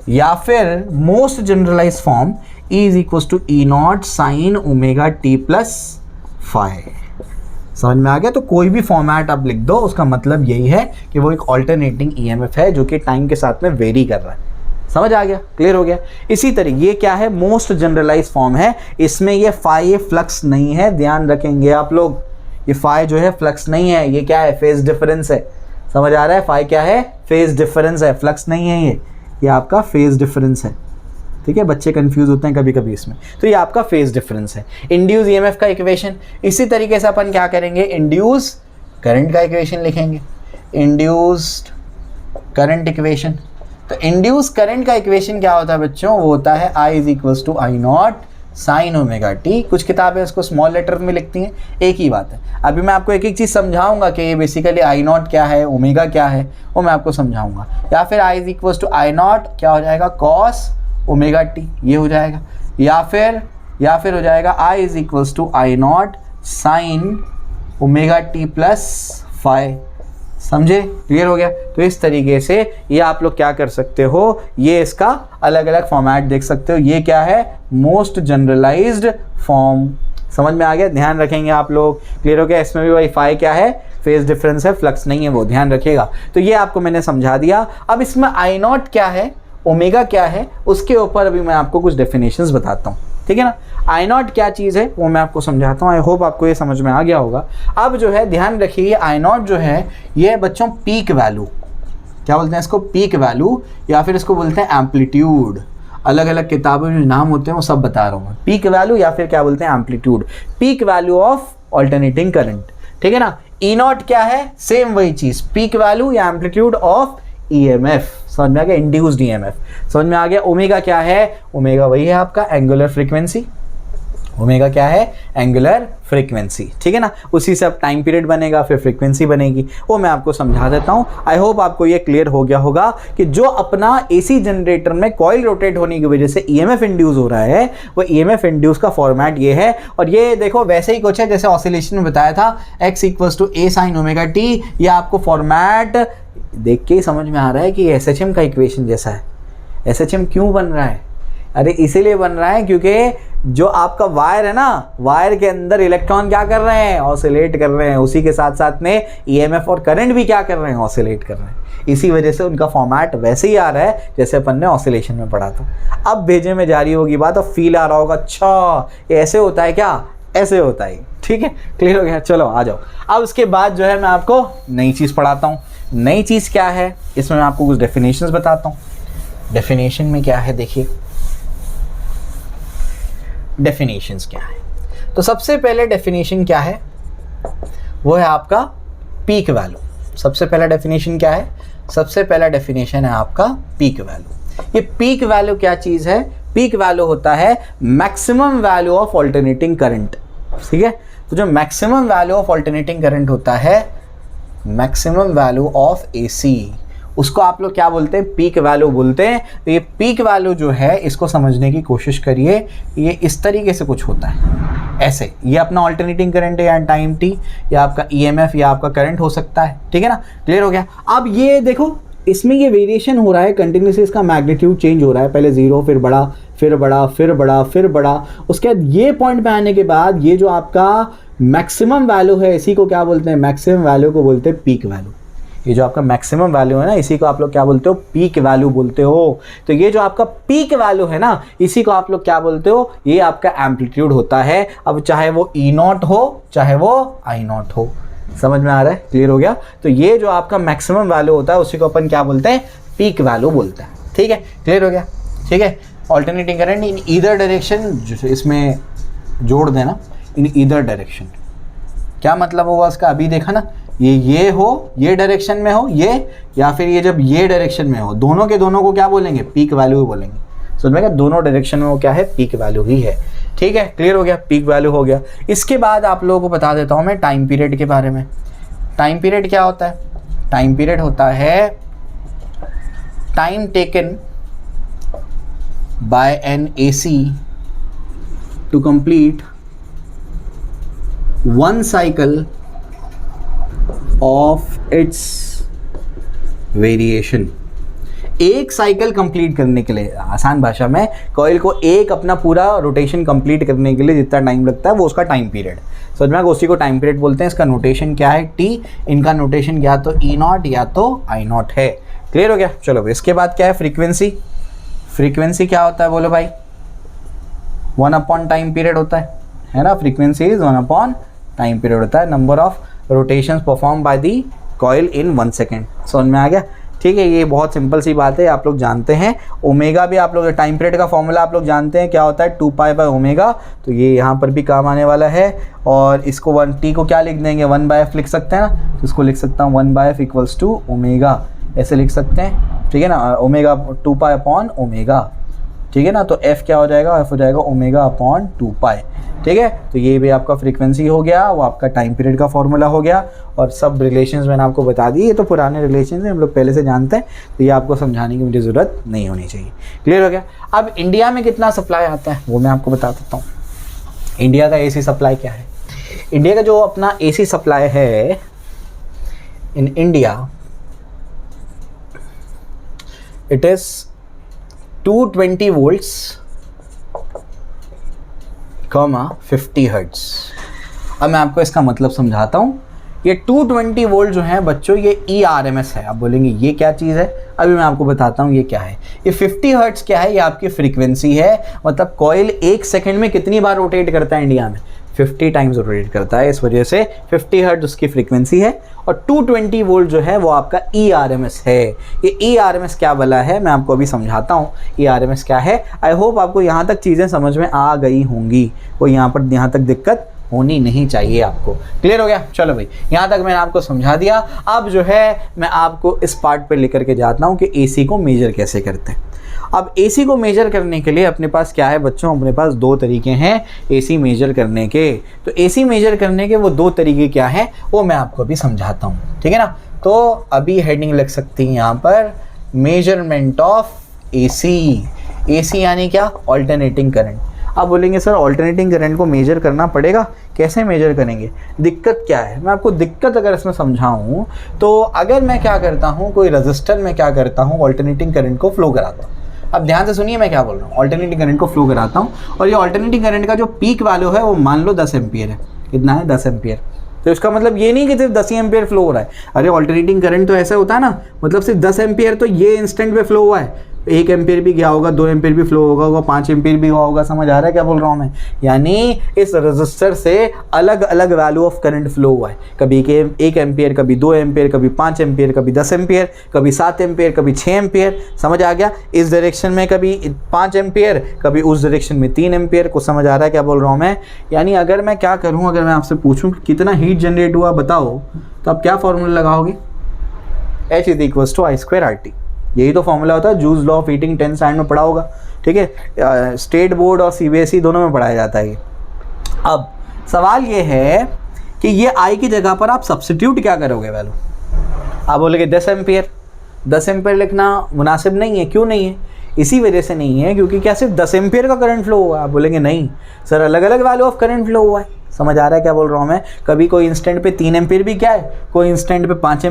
या फिर most generalise form E = E0 sin omega t plus phi. समझ में आ गया? तो कोई भी फॉर्मेट आप लिख दो, उसका मतलब यही है कि वो एक ऑल्टरनेटिंग EMF है जो कि टाइम के साथ में वेरी कर रहा है। समझ आ गया? क्लियर हो गया? इसी तरह ये क्या है, मोस्ट जनरलाइज फॉर्म है। इसमें ये फाई फ्लक्स नहीं है, ध्यान रखेंगे आप लोग। ये फाई जो है फ्लक्स नहीं है, ये क्या है, फेज डिफरेंस है। समझ आ रहा है? फाई क्या है, फेज डिफरेंस है, फ्लक्स नहीं है। ये आपका फेज डिफरेंस है, ठीक है। बच्चे कंफ्यूज होते हैं कभी कभी इसमें। तो ये आपका फेज डिफरेंस है। इंड्यूस EMF का इक्वेशन इसी तरीके से अपन क्या करेंगे, इंड्यूस करंट का इक्वेशन लिखेंगे, इंड्यूस्ड करंट इक्वेशन। तो इंड्यूस करंट का इक्वेशन क्या होता है बच्चों, वो होता है I = I0 sin omega t। कुछ किताबें इसको स्मॉल लेटर में लिखती हैं, एक ही बात है। अभी मैं आपको एक एक चीज़ समझाऊंगा कि ये बेसिकली I0 क्या है, ओमेगा क्या है, वो मैं आपको समझाऊंगा। या फिर I = I0 क्या हो जाएगा, cos ओमेगा t, ये हो जाएगा। या फिर हो जाएगा I = I0 sin omega t plus phi. समझे? क्लियर हो गया? तो इस तरीके से ये आप लोग क्या कर सकते हो, ये इसका अलग अलग फॉर्मेट देख सकते हो। ये क्या है, मोस्ट जनरलाइज्ड फॉर्म। समझ में आ गया? ध्यान रखेंगे आप लोग। क्लियर हो गया? इसमें भी वही फाई क्या है, फेज डिफरेंस है, फ्लक्स नहीं है, वो ध्यान रखिएगा। तो ये आपको मैंने समझा दिया। अब इसमें I0 क्या है, ओमेगा क्या है, उसके ऊपर अभी मैं आपको कुछ डेफिनेशंस बताता हूँ, ठीक है ना। I0 क्या चीज़ है वो मैं आपको समझाता हूँ। आई होप आपको ये समझ में आ गया होगा। अब जो है ध्यान रखिए, I0 जो है ये बच्चों पीक वैल्यू, क्या बोलते हैं इसको, पीक वैल्यू, या फिर इसको बोलते हैं एम्पलीट्यूड। अलग अलग किताबों में जो नाम होते हैं वो सब बता रहा हूँ मैं। पीक वैल्यू या फिर क्या बोलते हैं, amplitude, peak value of alternating current, ठीक है ना। E0 क्या है, सेम वही चीज़, पीक वैल्यू या एम्पलीट्यूड ऑफ EMF। समझ में आ गया, इंड्यूस्ड EMF। समझ में आ गया। ओमेगा क्या है, ओमेगा वही है आपका एंगुलर फ्रीक्वेंसी। ओमेगा क्या है, एंगुलर फ्रीक्वेंसी, ठीक है ना। उसी से अब टाइम पीरियड बनेगा, फिर फ्रीक्वेंसी बनेगी, वो मैं आपको समझा देता हूँ। आई होप आपको ये क्लियर हो गया होगा कि जो अपना AC जनरेटर में कॉइल रोटेट होने की वजह से EMF इंड्यूस हो रहा है, वो EMF इंड्यूस का फॉर्मेट ये है। और ये देखो वैसे ही कुछ है जैसे ऑसिलेशन में बताया था, x = A sin omega t। ये आपको फॉर्मेट देख के ही समझ में आ रहा है कि SHM का इक्वेशन जैसा है। SHM क्यों बन रहा है, अरे इसीलिए बन रहा है क्योंकि जो आपका वायर है ना, वायर के अंदर इलेक्ट्रॉन क्या कर रहे हैं, ऑसिलेट कर रहे हैं, उसी के साथ साथ में ईएमएफ और करंट भी क्या कर रहे हैं, ऑसिलेट कर रहे हैं। इसी वजह से उनका फॉर्मेट वैसे ही आ रहा है जैसे अपन ने ऑसिलेशन में पढ़ा था। अब भेजे में जारी होगी बात, अब फील आ रहा होगा, अच्छा ये ऐसे होता है क्या, ऐसे होता है, ठीक है, क्लियर हो गया। चलो आ जाओ। अब उसके बाद जो है मैं आपको नई चीज़ पढ़ाता हूँ। नई चीज़ क्या है, इसमें मैं आपको कुछ डेफिनेशंस बताता हूँ। डेफिनेशन में क्या है, देखिए डेफिनेशंस क्या है। तो सबसे पहले डेफिनेशन क्या है, वो है आपका पीक वैल्यू। सबसे पहला डेफिनेशन क्या है, सबसे पहला डेफिनेशन है आपका पीक वैल्यू। ये पीक वैल्यू क्या चीज़ है, पीक वैल्यू होता है maximum value of alternating current, ठीक है। तो जो maximum value of alternating current होता है, मैक्सिमम वैल्यू ऑफ एसी, उसको आप लोग क्या बोलते हैं, पीक वैल्यू बोलते हैं। तो ये पीक वैल्यू जो है, इसको समझने की कोशिश करिए। ये इस तरीके से कुछ होता है, ऐसे, ये अपना ऑल्टरनेटिंग करंट है या टाइम टी, या आपका ईएमएफ या आपका करंट हो सकता है, ठीक है ना, क्लियर हो गया। अब ये देखो, इसमें ये वेरिएशन हो रहा है कंटिन्यूसली, इसका मैग्नीट्यूड चेंज हो रहा है, पहले जीरो, फिर बड़ा, फिर बड़ा, फिर बड़ा, फिर बड़ा। उसके बाद ये पॉइंट पे आने के बाद ये जो आपका मैक्सिमम वैल्यू है, इसी को क्या बोलते हैं, मैक्सिमम वैल्यू को बोलते हैं पीक वैल्यू। ये जो आपका मैक्सिमम वैल्यू है ना, इसी को आप लोग क्या बोलते हो, पीक वैल्यू बोलते हो। तो ये जो आपका पीक वैल्यू है ना, इसी को आप लोग क्या बोलते हो, ये आपका एम्पलीट्यूड होता है। अब चाहे वो E0 हो, चाहे वो I0 हो, समझ में आ रहा है, क्लियर हो गया। तो ये जो आपका मैक्सिमम वैल्यू होता है, उसी को अपन क्या बोलते हैं, पीक वैल्यू बोलते हैं, ठीक है, क्लियर हो गया, ठीक है। Alternating current in either direction, इसमें जोड़ देना, इन ईदर डायरेक्शन, क्या मतलब होगा उसका, अभी देखा ना, ये हो, ये डायरेक्शन में हो ये, या फिर ये जब ये डायरेक्शन में हो, दोनों के दोनों को क्या बोलेंगे, पीक वैल्यू ही बोलेंगे। समझ में, दोनों डायरेक्शन में वो क्या है, पीक वैल्यू ही है, ठीक है, क्लियर हो गया, पीक वैल्यू हो गया। इसके बाद आप लोगों को बता देता हूँ मैं टाइम पीरियड के बारे में। टाइम पीरियड क्या होता है, टाइम पीरियड होता है time taken by an AC to complete one cycle of its variation. एक साइकिल कंप्लीट करने के लिए, आसान भाषा में, कॉइल को एक अपना पूरा रोटेशन कंप्लीट करने के लिए जितना टाइम लगता है, वो उसका टाइम पीरियड। समझ में, उसी को टाइम पीरियड बोलते हैं। इसका नोटेशन क्या है, टी। इनका नोटेशन या तो E0 या तो I0 है, क्लियर हो गया। चलो इसके बाद क्या है, फ्रीक्वेंसी। फ्रीक्वेंसी क्या होता है, बोलो भाई, 1/टाइम पीरियड होता है ना। फ्रीक्वेंसी इज 1/टाइम पीरियड होता है, number of rotations perform by the coil in 1 second. समझ में आ गया, ठीक है। ये बहुत सिंपल सी बात है, आप लोग जानते हैं। ओमेगा भी आप लोग, टाइम पीरियड का फॉर्मूला आप लोग जानते हैं क्या होता है, 2π/ω। तो ये यहाँ पर भी काम आने वाला है। और इसको 1t को क्या लिख देंगे, 1/f लिख सकते हैं ना। तो इसको लिख सकता हूँ 1/f = ω, ऐसे लिख सकते हैं, ठीक है ना। ओमेगा 2π/ω, ठीक है ना। तो f क्या हो जाएगा, f हो जाएगा ω/2π, ठीक है। तो ये भी आपका फ्रीक्वेंसी हो गया, वो आपका टाइम पीरियड का फॉर्मूला हो गया। और सब रिलेशंस मैंने आपको बता दी, ये तो पुराने रिलेशंस हैं, हम लोग पहले से जानते हैं, तो ये आपको समझाने की मुझे ज़रूरत नहीं होनी चाहिए, क्लियर हो गया। अब इंडिया में कितना सप्लाई आता है वो मैं आपको बता देता हूँ। इंडिया का AC सप्लाई क्या है, इंडिया का जो अपना AC सप्लाई है in India, it is 220 volts, 50 hertz. अब मैं आपको इसका मतलब समझाता हूँ। ये 220 वोल्ट जो है बच्चों, ये ERMS है। आप बोलेंगे ये क्या चीज़ है, अभी मैं आपको बताता हूँ ये क्या है। ये 50 हर्ट्ज क्या है, ये आपकी फ्रीक्वेंसी है। मतलब कॉइल 1 सेकंड में कितनी बार रोटेट करता है इंडिया में, 50 टाइम्स रोटेट करता है। इस वजह से 50 हर्ट्ज उसकी फ्रीक्वेंसी है। और 220 वोल्ट जो है वो आपका ERMS है। ये ERMS क्या वाला है, मैं आपको अभी समझाता हूँ ERMS क्या है। आई होप आपको यहाँ तक चीज़ें समझ में आ गई होंगी, कोई यहाँ तक दिक्कत होनी नहीं चाहिए आपको, क्लियर हो गया। चलो भाई, यहाँ तक मैंने आपको समझा दिया। अब जो है मैं आपको इस पार्ट पे लेकर के जाता हूँ कि AC को मेजर कैसे करते हैं। अब AC को मेजर करने के लिए अपने पास क्या है बच्चों, अपने पास 2 तरीके हैं AC मेजर करने के। तो AC मेजर करने के वो 2 तरीके क्या हैं, वो मैं आपको अभी समझाता हूँ, ठीक है ना। तो अभी हेडिंग लग सकती है यहाँ पर, मेजरमेंट ऑफ AC यानी क्या, ऑल्टरनेटिंग करंट। आप बोलेंगे सर ऑल्टरनेटिंग करंट को मेजर करना पड़ेगा, कैसे मेजर करेंगे, दिक्कत क्या है। मैं आपको दिक्कत अगर इसमें समझाऊं तो अगर मैं क्या करता हूं, कोई रजिस्टर में क्या करता हूं, ऑल्टरनेटिंग करंट को फ्लो कराता हूं। अब ध्यान से सुनिए मैं क्या बोल रहा हूँ। ऑल्टरनेटिंग करंट को फ्लो कराता हूँ और ये ऑल्टरनेटिंग करंट का जो पीक वैल्यू है वो मान लो 10 एम्पियर है। कितना है? 10 एम्पियर। तो इसका मतलब ये नहीं कि सिर्फ 10 ही एम्पियर फ्लो हो रहा है। अरे ऑल्टरनेटिंग करंट तो ऐसा होता है ना, मतलब सिर्फ 10 एम्पियर तो ये इंस्टेंट पे फ्लो हुआ है, 1 एम्पियर भी गया होगा, 2 एम्पियर भी फ्लो होगा, 5 एम्पियर भी हुआ होगा। समझ आ रहा है क्या बोल रहा हूँ मैं? यानी इस रजिस्टर से अलग अलग वैल्यू ऑफ करंट फ्लो हुआ है। कभी 1 एम्पियर, कभी 2 एम्पियर, कभी 5 एम्पियर, कभी 10 एम्पियर, कभी 7 एम्पियर, कभी 6 एम्पियर। समझ आ गया? इस डायरेक्शन में कभी 5 एम्पियर, कभी उस डायरेक्शन में 3 एम्पियर। को समझ आ रहा है क्या बोल रहा हूँ मैं? यानी अगर मैं क्या करूँ, अगर मैं आपसे पूछूँ कितना हीट जनरेट हुआ बताओ, तो आप क्या फॉर्मूला लगाओगे? H = I²RT। यही तो फॉर्मूला होता है। Joules law of heating 10th standard में पढ़ा होगा, ठीक है? स्टेट बोर्ड और CBSE दोनों में पढ़ाया जाता है ये। अब सवाल ये है कि ये I की जगह पर आप सब्स्टिट्यूट क्या करोगे वैल्यू? आप बोलोगे 10 एम्पियर। 10 एम्पियर लिखना मुनासिब नहीं है। क्यों नहीं है? इसी वजह से नहीं है क्योंकि क्या सिर्फ 10 एम्पियर का करंट फ्लो हुआ? आप बोलेंगे नहीं सर, अलग अलग वैल्यू ऑफ करंट फ्लो हुआ है। समझ आ रहा है क्या बोल रहा हूँ मैं? कभी कोई इंस्टेंट पे 3 एम्पियर भी क्या है, कोई इंस्टेंट पे 5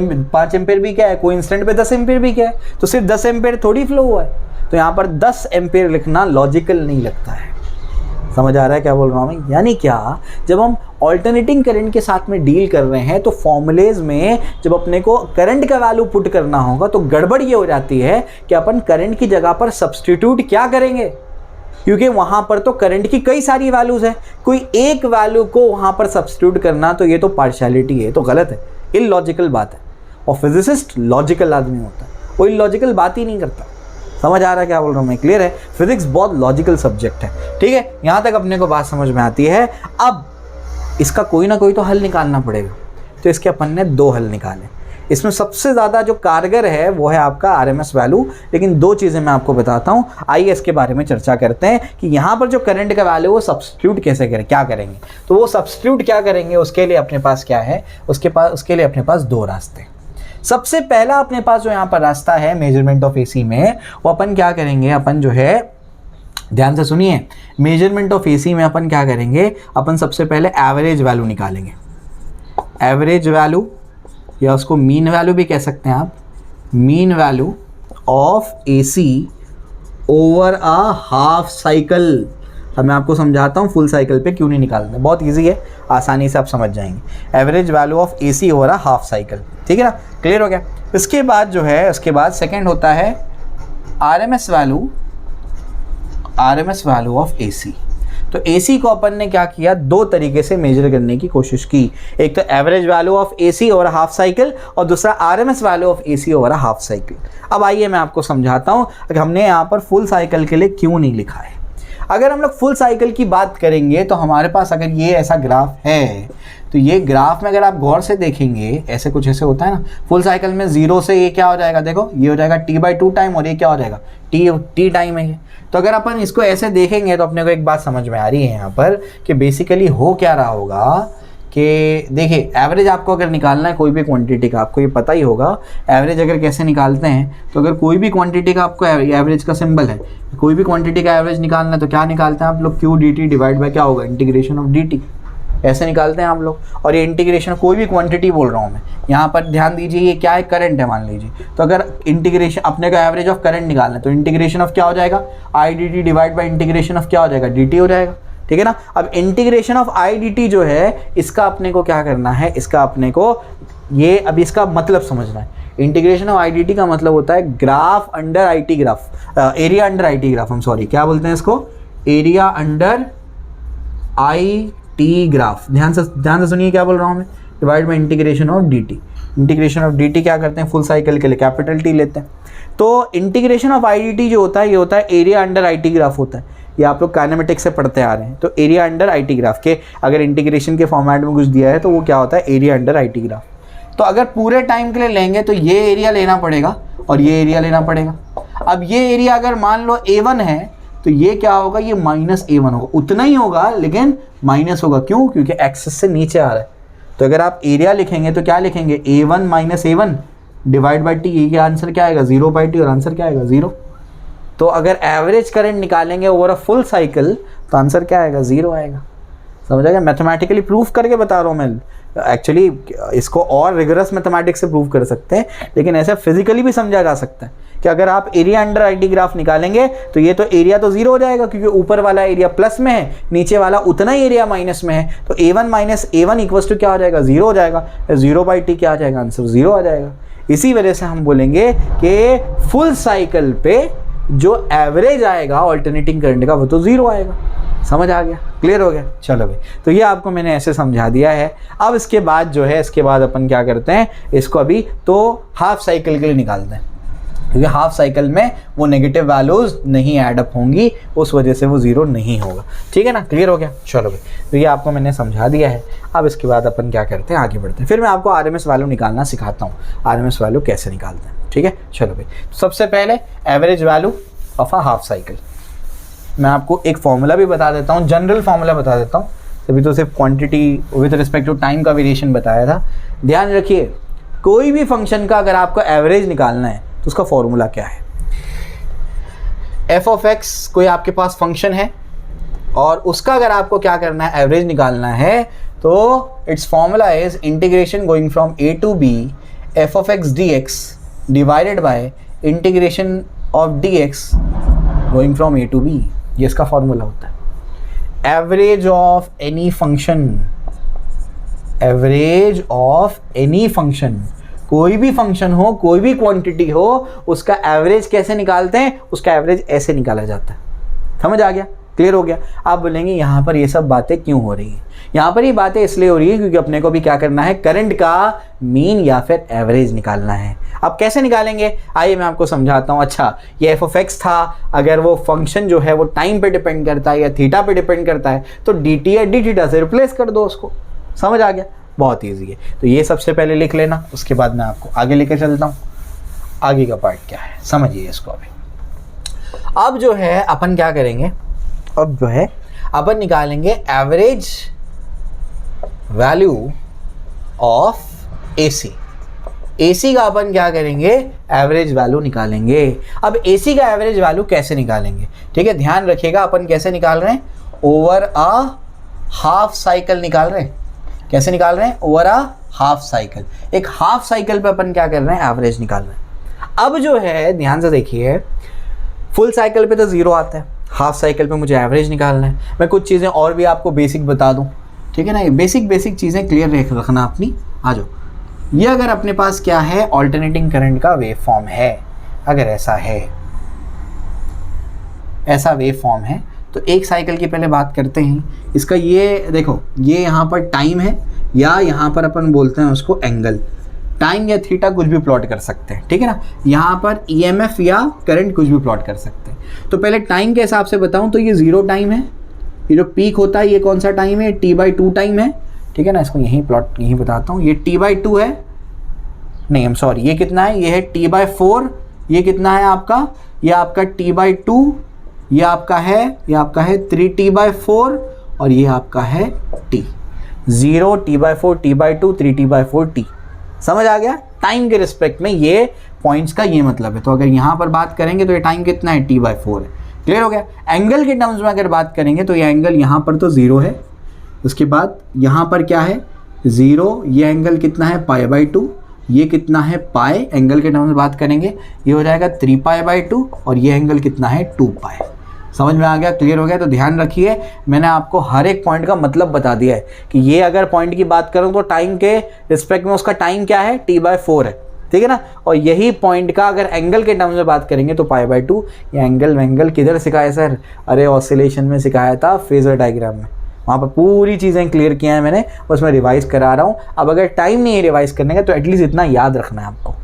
एम्पियर भी क्या है, कोई इंस्टेंट पे 10 एम्पियर भी क्या है। तो सिर्फ 10 एम्पियर थोड़ी फ्लो हुआ है। तो यहाँ पर 10 एम्पियर लिखना लॉजिकल नहीं लगता है। समझ आ रहा है क्या बोल रहा हूँ मैं? यानी क्या, जब हम ऑल्टरनेटिंग करंट के साथ में डील कर रहे हैं तो फॉर्मूलेज में जब अपने को करंट का वैल्यू पुट करना होगा तो गड़बड़ ये हो जाती है कि अपन करंट की जगह पर सब्स्टिट्यूट क्या करेंगे, क्योंकि वहां पर तो करंट की कई सारी वैल्यूज है। कोई एक वैल्यू को वहां पर सब्स्टिट्यूट करना, तो ये तो पार्शियलिटी है, तो गलत है, इलॉजिकल बात है। और फिजिसिस्ट लॉजिकल आदमी होता है, वो इलॉजिकल बात ही नहीं करता। समझ आ रहा है क्या बोल रहा हूँ मैं? क्लियर है? फिजिक्स बहुत लॉजिकल सब्जेक्ट है, ठीक है? यहाँ तक अपने को बात समझ में आती है। अब इसका कोई ना कोई तो हल निकालना पड़ेगा, तो इसके अपन ने 2 हल निकाले। इसमें सबसे ज़्यादा जो कारगर है वो है आपका RMS वैल्यू। लेकिन 2 चीज़ें मैं आपको बताता हूँ, आइए इसके बारे में चर्चा करते हैं कि यहाँ पर जो करंट का वैल्यू वो सब्स्टिट्यूट कैसे करें, क्या करेंगे। तो वो सब्स्टिट्यूट क्या करेंगे, उसके लिए अपने पास क्या है, उसके लिए अपने पास 2 रास्ते। सबसे पहला अपने पास जो यहाँ पर रास्ता है मेजरमेंट ऑफ AC में, वो अपन क्या करेंगे, अपन जो है ध्यान से सुनिए, मेजरमेंट ऑफ AC में अपन क्या करेंगे, अपन सबसे पहले एवरेज वैल्यू निकालेंगे। एवरेज वैल्यू या उसको मीन वैल्यू भी कह सकते हैं आप, mean value of AC over a half cycle. अब मैं आपको समझाता हूँ फुल साइकिल पे क्यों नहीं निकालना, बहुत इजी है, आसानी से आप समझ जाएंगे। Average value of AC over a half cycle, ठीक है ना? क्लियर हो गया? इसके बाद जो है, उसके बाद सेकंड होता है RMS वैल्यू ऑफ AC। तो AC को अपन ने क्या किया, 2 तरीके से मेजर करने की कोशिश की। एक तो average value of AC over half cycle और दूसरा RMS value of AC over half cycle. अब आइए मैं आपको समझाता हूँ कि हमने यहाँ पर फुल साइकिल के लिए क्यों नहीं लिखा है। अगर हम लोग फुल साइकिल की बात करेंगे तो हमारे पास अगर ये ऐसा ग्राफ है, तो ये ग्राफ में अगर आप गौर से देखेंगे ऐसे कुछ ऐसे होता है ना, फुल साइकिल में 0 से ये क्या हो जाएगा, देखो ये हो जाएगा T/2 टाइम और ये क्या हो जाएगा T टाइम है ये। तो अगर अपन इसको ऐसे देखेंगे तो अपने को एक बात समझ में आ रही है यहाँ पर कि बेसिकली हो क्या रहा होगा कि देखिए, एवरेज आपको अगर निकालना है कोई भी क्वांटिटी का, आपको ये पता ही होगा एवरेज अगर कैसे निकालते हैं। तो अगर कोई भी क्वांटिटी का आपको एवरेज का सिंबल है, कोई भी क्वांटिटी का एवरेज निकालना है तो क्या निकालते हैं आप लोग, Q/dt डिवाइड बाय क्या होगा, इंटीग्रेशन ऑफ dt, ऐसे निकालते हैं आप लोग। और ये इंटीग्रेशन कोई भी क्वांटिटी बोल रहा हूँ मैं, यहाँ पर ध्यान दीजिए ये क्या है, करंट है मान लीजिए। तो अगर इंटीग्रेशन अपने को एवरेज ऑफ करंट निकालना है तो इंटीग्रेशन ऑफ क्या हो जाएगा, I/dt divide by integration of क्या हो जाएगा, dt हो जाएगा, ठीक है ना? अब इंटीग्रेशन ऑफ I/dt जो है इसका अपने को क्या करना है, इसका अपने को ये अभी इसका मतलब समझना है। इंटीग्रेशन ऑफ I/dt का मतलब होता है graph under IT graph, area under IT graph, हम सॉरी क्या बोलते हैं इसको, एरिया अंडर IT ग्राफ। ध्यान से सुनिए क्या बोल रहा हूँ मैं, divide by integration of dt। Integration of dt क्या करते हैं, फुल साइकिल के लिए कैपिटल T लेते हैं। तो इंटीग्रेशन ऑफ I/dt जो होता है ये होता है एरिया अंडर IT ग्राफ होता है। ये आप लोग काइनेमेटिक्स से पढ़ते आ रहे हैं। तो एरिया अंडर IT ग्राफ के अगर इंटीग्रेशन के फॉर्मेट में कुछ दिया है तो वो क्या होता है, एरिया अंडर IT ग्राफ। तो अगर पूरे टाइम के लिए लेंगे तो ये एरिया लेना पड़ेगा और ये एरिया लेना पड़ेगा। अब ये एरिया अगर मान लो A1 है तो ये क्या होगा, ये -A1 होगा, उतना ही होगा लेकिन माइनस होगा। क्यों? क्योंकि एक्सिस से नीचे आ रहा है। तो अगर आप एरिया लिखेंगे तो क्या लिखेंगे, A1 - A1 divide by T। ये आंसर क्या आएगा, 0/T, और आंसर क्या आएगा 0। तो अगर एवरेज करंट निकालेंगे ओवर अ फुल साइकिल तो आंसर क्या आएगा, 0 आएगा। समझ आएगा? मैथमेटिकली प्रूफ करके बता रहा हूँ मैं। एक्चुअली इसको और रिगरस मैथमेटिक्स से प्रूव कर सकते हैं, लेकिन ऐसा फिजिकली भी समझा जा सकता है कि अगर आप एरिया अंडर आईटी ग्राफ निकालेंगे तो ये तो एरिया तो 0 हो जाएगा, क्योंकि ऊपर वाला एरिया प्लस में है, नीचे वाला उतना ही एरिया माइनस में है, तो a1 minus a1 equals to क्या हो जाएगा, 0 हो जाएगा। 0/t क्या आ जाएगा, आंसर 0 आ जाएगा। इसी वजह से हम बोलेंगे कि फुल साइकिल पे जो एवरेज आएगा ऑल्टरनेटिंग करंट का वो तो 0 आएगा। समझ आ गया, क्लियर हो गया? चलो भाई, तो ये आपको मैंने ऐसे समझा दिया है। अब इसके बाद जो है, इसके बाद अपन क्या करते हैं, इसको अभी तो हाफ साइकिल के लिए निकालते हैं, क्योंकि हाफ साइकिल में वो नेगेटिव वैल्यूज नहीं ऐड अप होंगी, उस वजह से वो 0 नहीं होगा। ठीक है ना, क्लियर हो गया? चलो भाई, तो ये आपको मैंने समझा दिया है। अब इसके बाद अपन क्या करते हैं, आगे बढ़ते हैं। फिर मैं आपको RMS वैल्यू निकालना सिखाता हूँ, RMS वैल्यू कैसे निकालते हैं। ठीक है, चलो भाई, सबसे पहले average value of a half cycle. मैं आपको एक फॉर्मूला भी बता देता हूँ, जनरल फॉर्मूला बता देता हूँ, तभी तो सिर्फ quantity with respect to time का वेरिएशन बताया था। ध्यान रखिए, कोई भी फंक्शन का अगर आपको एवरेज निकालना है तो उसका फॉर्मूला क्या है। f(x) कोई आपके पास फंक्शन है और उसका अगर आपको क्या करना है, एवरेज निकालना है, तो it's formula is integration going from a to b f(x) dx divided by integration of dx going from a to b। ये इसका फॉर्मूला होता है। Average of any function, average of any function, कोई भी function हो, कोई भी quantity हो, उसका एवरेज कैसे निकालते हैं, उसका एवरेज ऐसे निकाला जाता है। समझ आ गया, क्लियर हो गया? आप बोलेंगे यहाँ पर ये सब बातें क्यों हो रही हैं? यहाँ पर ये बातें इसलिए हो रही है क्योंकि अपने को भी क्या करना है, करंट का मीन या फिर एवरेज निकालना है। अब कैसे निकालेंगे, आइए मैं आपको समझाता हूँ। अच्छा, ये f(x) था, अगर वो फंक्शन जो है वो टाइम पे डिपेंड करता है या थीटा पे डिपेंड करता है, तो dt या dθ से रिप्लेस कर दो उसको। समझ आ गया? बहुत ईजी है। तो ये सबसे पहले लिख लेना, उसके बाद मैं आपको आगे लेकर चलता हूँ। आगे का पार्ट क्या है समझिए इसको अभी। अब जो है अपन क्या करेंगे, अब जो है अपन निकालेंगे average value of AC। AC का अपन क्या करेंगे, एवरेज वैल्यू निकालेंगे। अब AC का एवरेज वैल्यू कैसे निकालेंगे, ठीक है, ध्यान रखिएगा। अपन कैसे निकाल रहे हैं, ओवर अ हाफ साइकिल निकाल रहे हैं। कैसे निकाल रहे हैं, ओवर अ हाफ साइकिल। एक हाफ साइकिल पे अपन क्या कर रहे हैं, एवरेज निकाल रहे हैं। अब जो है ध्यान से देखिए, फुल साइकिल पे तो 0 आता है, हाफ साइकिल पे मुझे एवरेज निकालना है। मैं कुछ चीज़ें और भी आपको बेसिक बता दूं, ठीक है ना, ये बेसिक चीज़ें क्लियर रखना अपनी। आ जाओ, ये अगर अपने पास क्या है, ऑल्टरनेटिंग करंट का वेव फॉर्म है, अगर ऐसा है, ऐसा वेव फॉर्म है, तो एक साइकिल की पहले बात करते हैं। इसका ये देखो, ये यहाँ पर टाइम है, या यहाँ पर अपन बोलते हैं उसको एंगल। टाइम या थीटा कुछ भी प्लॉट कर सकते हैं, ठीक है ना। यहाँ पर EMF या करंट कुछ भी प्लॉट कर सकते हैं। तो पहले टाइम के हिसाब से बताऊँ तो ये 0 टाइम है। ये जो पीक होता है ये कौन सा टाइम है, t/2 टाइम है, ठीक है ना। इसको यहीं प्लॉट यहीं बताता हूँ, ये t/2 है, नहीं आई एम सॉरी, ये कितना है, ये है t/4। ये कितना है आपका, ये आपका t/2, ये आपका है 3t/4, और ये आपका है t। 0, t/4, t/2, 3t/4 t। समझ आ गया? टाइम के रिस्पेक्ट में ये पॉइंट्स का ये मतलब है। तो अगर यहाँ पर बात करेंगे तो ये टाइम कितना है, t/4 है। क्लियर हो गया? एंगल के टर्म्स में अगर बात करेंगे तो ये एंगल यहाँ पर तो 0 है, उसके बाद यहाँ पर क्या है 0, ये एंगल कितना है π/2, ये कितना है पाई। एंगल के टर्म्स में बात करेंगे ये हो जाएगा 3π/2, और ये एंगल कितना है 2π। समझ में आ गया, क्लियर हो गया? तो ध्यान रखिए, मैंने आपको हर एक पॉइंट का मतलब बता दिया है कि ये अगर पॉइंट की बात करूं तो टाइम के रिस्पेक्ट में उसका टाइम क्या है, t/4 है, ठीक है ना। और यही पॉइंट का अगर एंगल के टर्म्स में बात करेंगे तो π/2। ये एंगल किधर सिखाया सर, अरे ऑसिलेशन में सिखाया था, फेजर डायग्राम में, वहाँ पर पूरी चीज़ें क्लियर किया है मैंने, बस मैं रिवाइज करा रहा हूँ। अब अगर टाइम नहीं है रिवाइज करने का तो एटलीस्ट इतना याद रखना है आपको।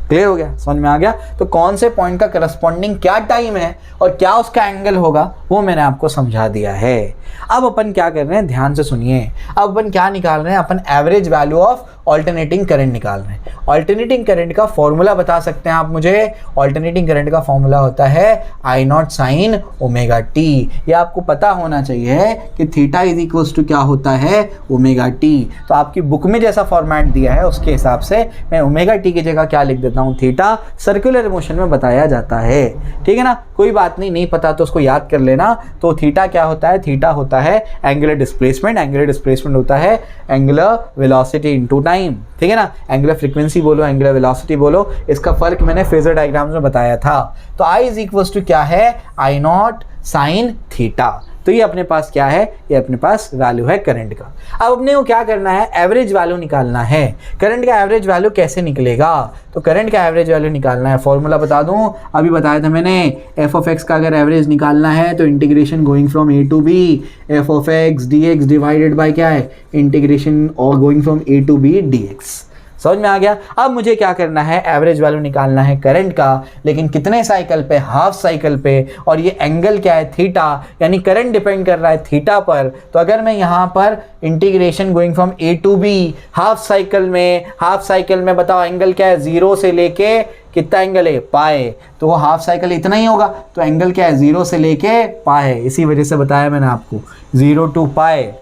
क्लियर हो गया, समझ में आ गया? तो कौन से पॉइंट का करस्पॉन्डिंग क्या टाइम है और क्या उसका एंगल होगा वो मैंने आपको समझा दिया है। अब अपन क्या कर रहे हैं, ध्यान से सुनिए। अब अपन क्या निकाल रहे हैं, अपन average value of alternating current निकाल रहे हैं। ऑल्टरनेटिंग करंट का फॉर्मूला बता सकते हैं आप मुझे? ऑल्टरनेटिंग करंट का फॉर्मूला होता है I0 sin ωt। ये आपको पता होना चाहिए कि थीटा इज इक्वल्स टू क्या होता है, ωt। तो आपकी बुक में जैसा फॉर्मेट दिया है उसके हिसाब से मैं ωt की जगह क्या लिख देता बताता हूँ, थीटा सर्कुलर मोशन में बताया जाता है। ठीक है ना, कोई बात नहीं, नहीं पता तो उसको याद कर लेना। तो थीटा क्या होता है, थीटा होता है एंगुलर डिस्प्लेसमेंट, एंगुलर डिस्प्लेसमेंट होता है एंगुलर वेलोसिटी इनटू टाइम। ठीक है ना, एंगुलर फ्रीक्वेंसी बोलो, एंगुलर वेलोसिटी बोलो, इसका फर्क मैंने फेजर डायग्राम्स में बताया था। तो I इज इक्वल्स टू क्या है, आई नॉट साइन थीटा। तो ये अपने पास क्या है, ये अपने पास वैल्यू है करंट का। अब अपने को क्या करना है, एवरेज वैल्यू निकालना है। करंट का एवरेज वैल्यू कैसे निकलेगा, तो करंट का एवरेज वैल्यू निकालना है, फॉर्मूला बता दूं, अभी बताया था मैंने। एफ ऑफ एक्स का अगर एवरेज निकालना है तो integration going from a to b, f of x d x divided by क्या है, इंटीग्रेशन और going from a to b d x. समझ में आ गया। अब मुझे क्या करना है, एवरेज वैल्यू निकालना है करंट का, लेकिन कितने साइकिल पे, हाफ साइकिल पे, और ये एंगल क्या है, थीटा, यानी करंट डिपेंड कर रहा है थीटा पर। तो अगर मैं यहाँ पर integration going from a to b, half cycle में बताओ एंगल क्या है, 0 से लेके कितना एंगल है, पाए, तो वो हाफ साइकिल इतना ही होगा। तो एंगल क्या है, 0 से लेके पाए, इसी वजह से बताया मैंने आपको, 0 to पाए।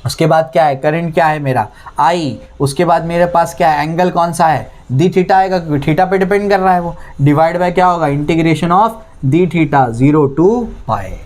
उसके बाद क्या है, करंट क्या है मेरा, आई। उसके बाद मेरे पास क्या है, एंगल कौन सा है, दी थीटा आएगा, क्योंकि थीटा पे डिपेंड कर रहा है वो, डिवाइड बाय क्या होगा, integration of the theta 0 to पाए।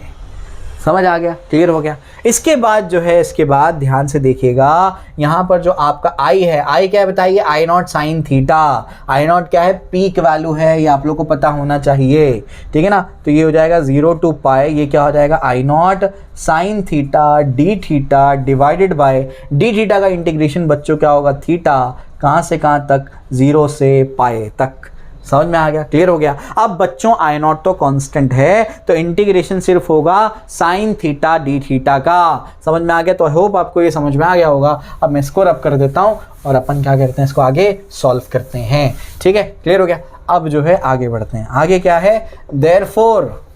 समझ आ गया, क्लियर हो गया। इसके बाद जो है, इसके बाद ध्यान से देखिएगा, यहाँ पर जो आपका आई है, आई क्या है बताइए, I naught sine theta. I naught क्या है, पीक वैल्यू है, ये आप लोग को पता होना चाहिए। ठीक है ना, तो ये हो जाएगा 0 to पाई, ये क्या हो जाएगा, I naught sine theta D theta divided by D theta का इंटीग्रेशन बच्चों क्या होगा, थीटा कहाँ से कहाँ तक, 0 से पाए तक। समझ में आ गया, क्लियर हो गया। अब बच्चों आई नॉट तो कांस्टेंट है, तो इंटीग्रेशन सिर्फ होगा साइन थीटा डी थीटा का। समझ में आ गया, तो आई होप आपको ये समझ में आ गया होगा। अब मैं इसको रब कर देता हूँ और अपन क्या करते हैं, इसको आगे सॉल्व करते हैं। ठीक है, क्लियर हो गया। अब जो है आगे बढ़ते हैं। आगे क्या है, देयरफॉर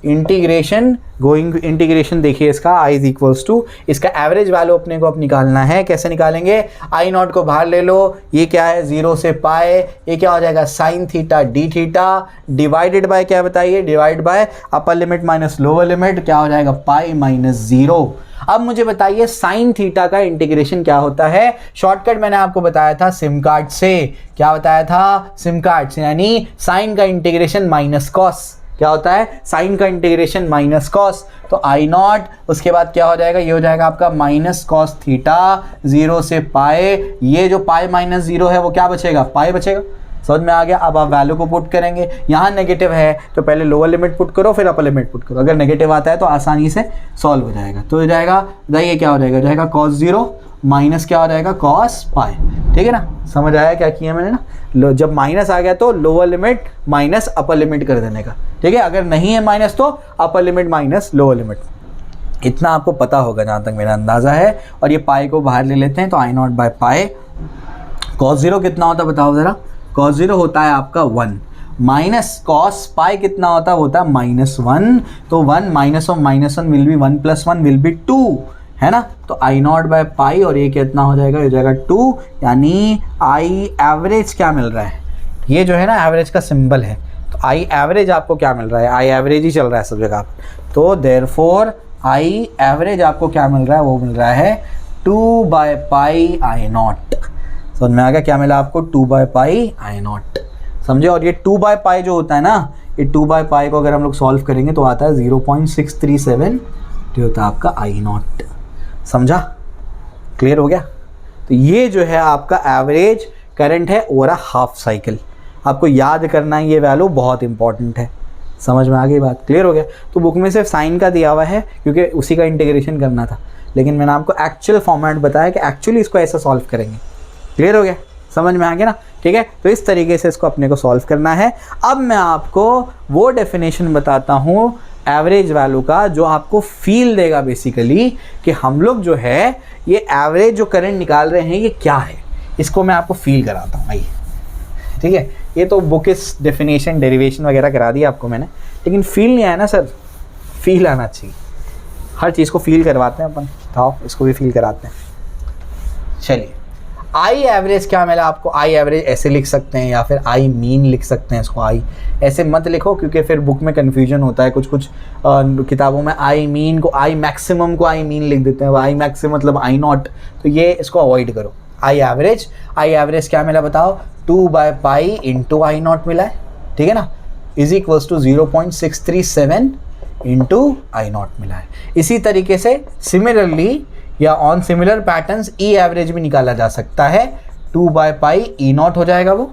इंटीग्रेशन देखिए इसका, आई इज इक्वल्स टू, इसका एवरेज वैल्यू अपने को अब निकालना है। कैसे निकालेंगे, आई नॉट को बाहर ले लो, ये क्या है 0 से पाए, ये क्या हो जाएगा sign theta D theta divided bye क्या बताइए, divide by upper limit minus lower limit, क्या हो जाएगा पाई माइनस 0। अब मुझे बताइए साइन थीटा का इंटीग्रेशन क्या होता है। शॉर्टकट मैंने आपको बताया था सिम कार्ड से, क्या बताया था, सिम कार्ड से, यानी साइन का इंटीग्रेशन माइनस कॉस, क्या होता है, साइन का इंटीग्रेशन माइनस कॉस। तो आई नॉट, उसके बाद क्या हो जाएगा, ये हो जाएगा आपका माइनस कॉस थीटा 0 से पाए, ये जो पाई माइनस 0 है वो क्या बचेगा, पाई बचेगा। समझ में आ गया। अब आप वैल्यू को पुट करेंगे, यहाँ नेगेटिव है तो पहले लोअर लिमिट पुट करो फिर अपर लिमिट पुट करो, अगर नेगेटिव आता है तो आसानी से सॉल्व हो जाएगा। तो हो जाएगा, बताइए क्या हो जाएगा, हो जाएगा कॉस 0 माइनस क्या हो जाएगा, कॉस पाई। ठीक है ना, समझ आया क्या किया मैंने ना, जब माइनस आ गया तो lower limit minus upper limit कर देने का। ठीक है, अगर नहीं है माइनस तो upper limit minus lower limit. इतना आपको पता होगा जहाँ तक मेरा अंदाजा है। और ये पाई को बाहर ले लेते हैं, तो आई नॉट बाय पाई, कॉस 0 कितना होता है बताओ जरा, कॉस 0 होता है आपका 1, माइनस कॉस पाई कितना होता है, होता है -1। तो 1 minus of -1 will be 1 + 1 will be 2, है ना। तो आई नॉट बाय पाई, और ये कितना हो जाएगा, हो जाएगा 2, यानी आई एवरेज क्या मिल रहा है, ये जो है ना एवरेज का सिंबल है। तो आई एवरेज आपको क्या मिल रहा है, आई एवरेज ही चल रहा है सब जगह। तो देयरफॉर आई एवरेज आपको क्या मिल रहा है, वो मिल रहा है 2/पाई आई नॉट। समझ में आ गया, क्या मिला आपको, 2/पाई आई नॉट, समझे। और ये 2/पाई जो होता है ना, ये 2/पाई को अगर हम लोग सॉल्व करेंगे तो आता है 0.637, जो होता है आपका आई नॉट। समझा, क्लियर हो गया। तो ये जो है आपका एवरेज करंट है ओवर अ हाफ साइकिल। आपको याद करना है, ये वैल्यू बहुत इंपॉर्टेंट है। समझ में आ गई बात, क्लियर हो गया। तो बुक में सिर्फ साइन का दिया हुआ है क्योंकि उसी का इंटीग्रेशन करना था, लेकिन मैंने आपको एक्चुअल फॉर्मेट बताया कि एक्चुअली इसको ऐसा सॉल्व करेंगे। क्लियर हो गया, समझ में आ गया ना। ठीक है, तो इस तरीके से इसको अपने को सॉल्व करना है। अब मैं आपको वो डेफिनेशन बताता हूँ एवरेज वैल्यू का जो आपको फील देगा बेसिकली कि हम लोग जो है ये एवरेज जो करंट निकाल रहे हैं ये क्या है, इसको मैं आपको फील कराता हूँ। आइए, ठीक है, ये तो बुक इस डेफिनेशन डेरिवेशन वगैरह करा दिया आपको मैंने, लेकिन फील नहीं आया ना सर, फील आना चाहिए। हर चीज़ को फील करवाते हैं अपन, आओ इसको भी फील कराते हैं। चलिए, आई एवरेज क्या मिला आपको, आई एवरेज ऐसे लिख सकते हैं या फिर आई मीन लिख सकते हैं इसको। आई ऐसे मत लिखो क्योंकि फिर बुक में कन्फ्यूजन होता है, कुछ कुछ किताबों में आई मीन को, आई मैक्सिमम को आई मीन लिख देते हैं, आई मैक्सिमम मतलब आई नॉट, तो ये इसको अवॉइड करो। आई एवरेज क्या मिला बताओ, 2/पाई इंटू आई नॉट मिला है, ठीक है ना, is equals to 0.637 into I not मिला है। इसी तरीके से सिमिलरली या on similar patterns E average भी निकाला जा सकता है। 2/पाई ई नॉट हो जाएगा, वो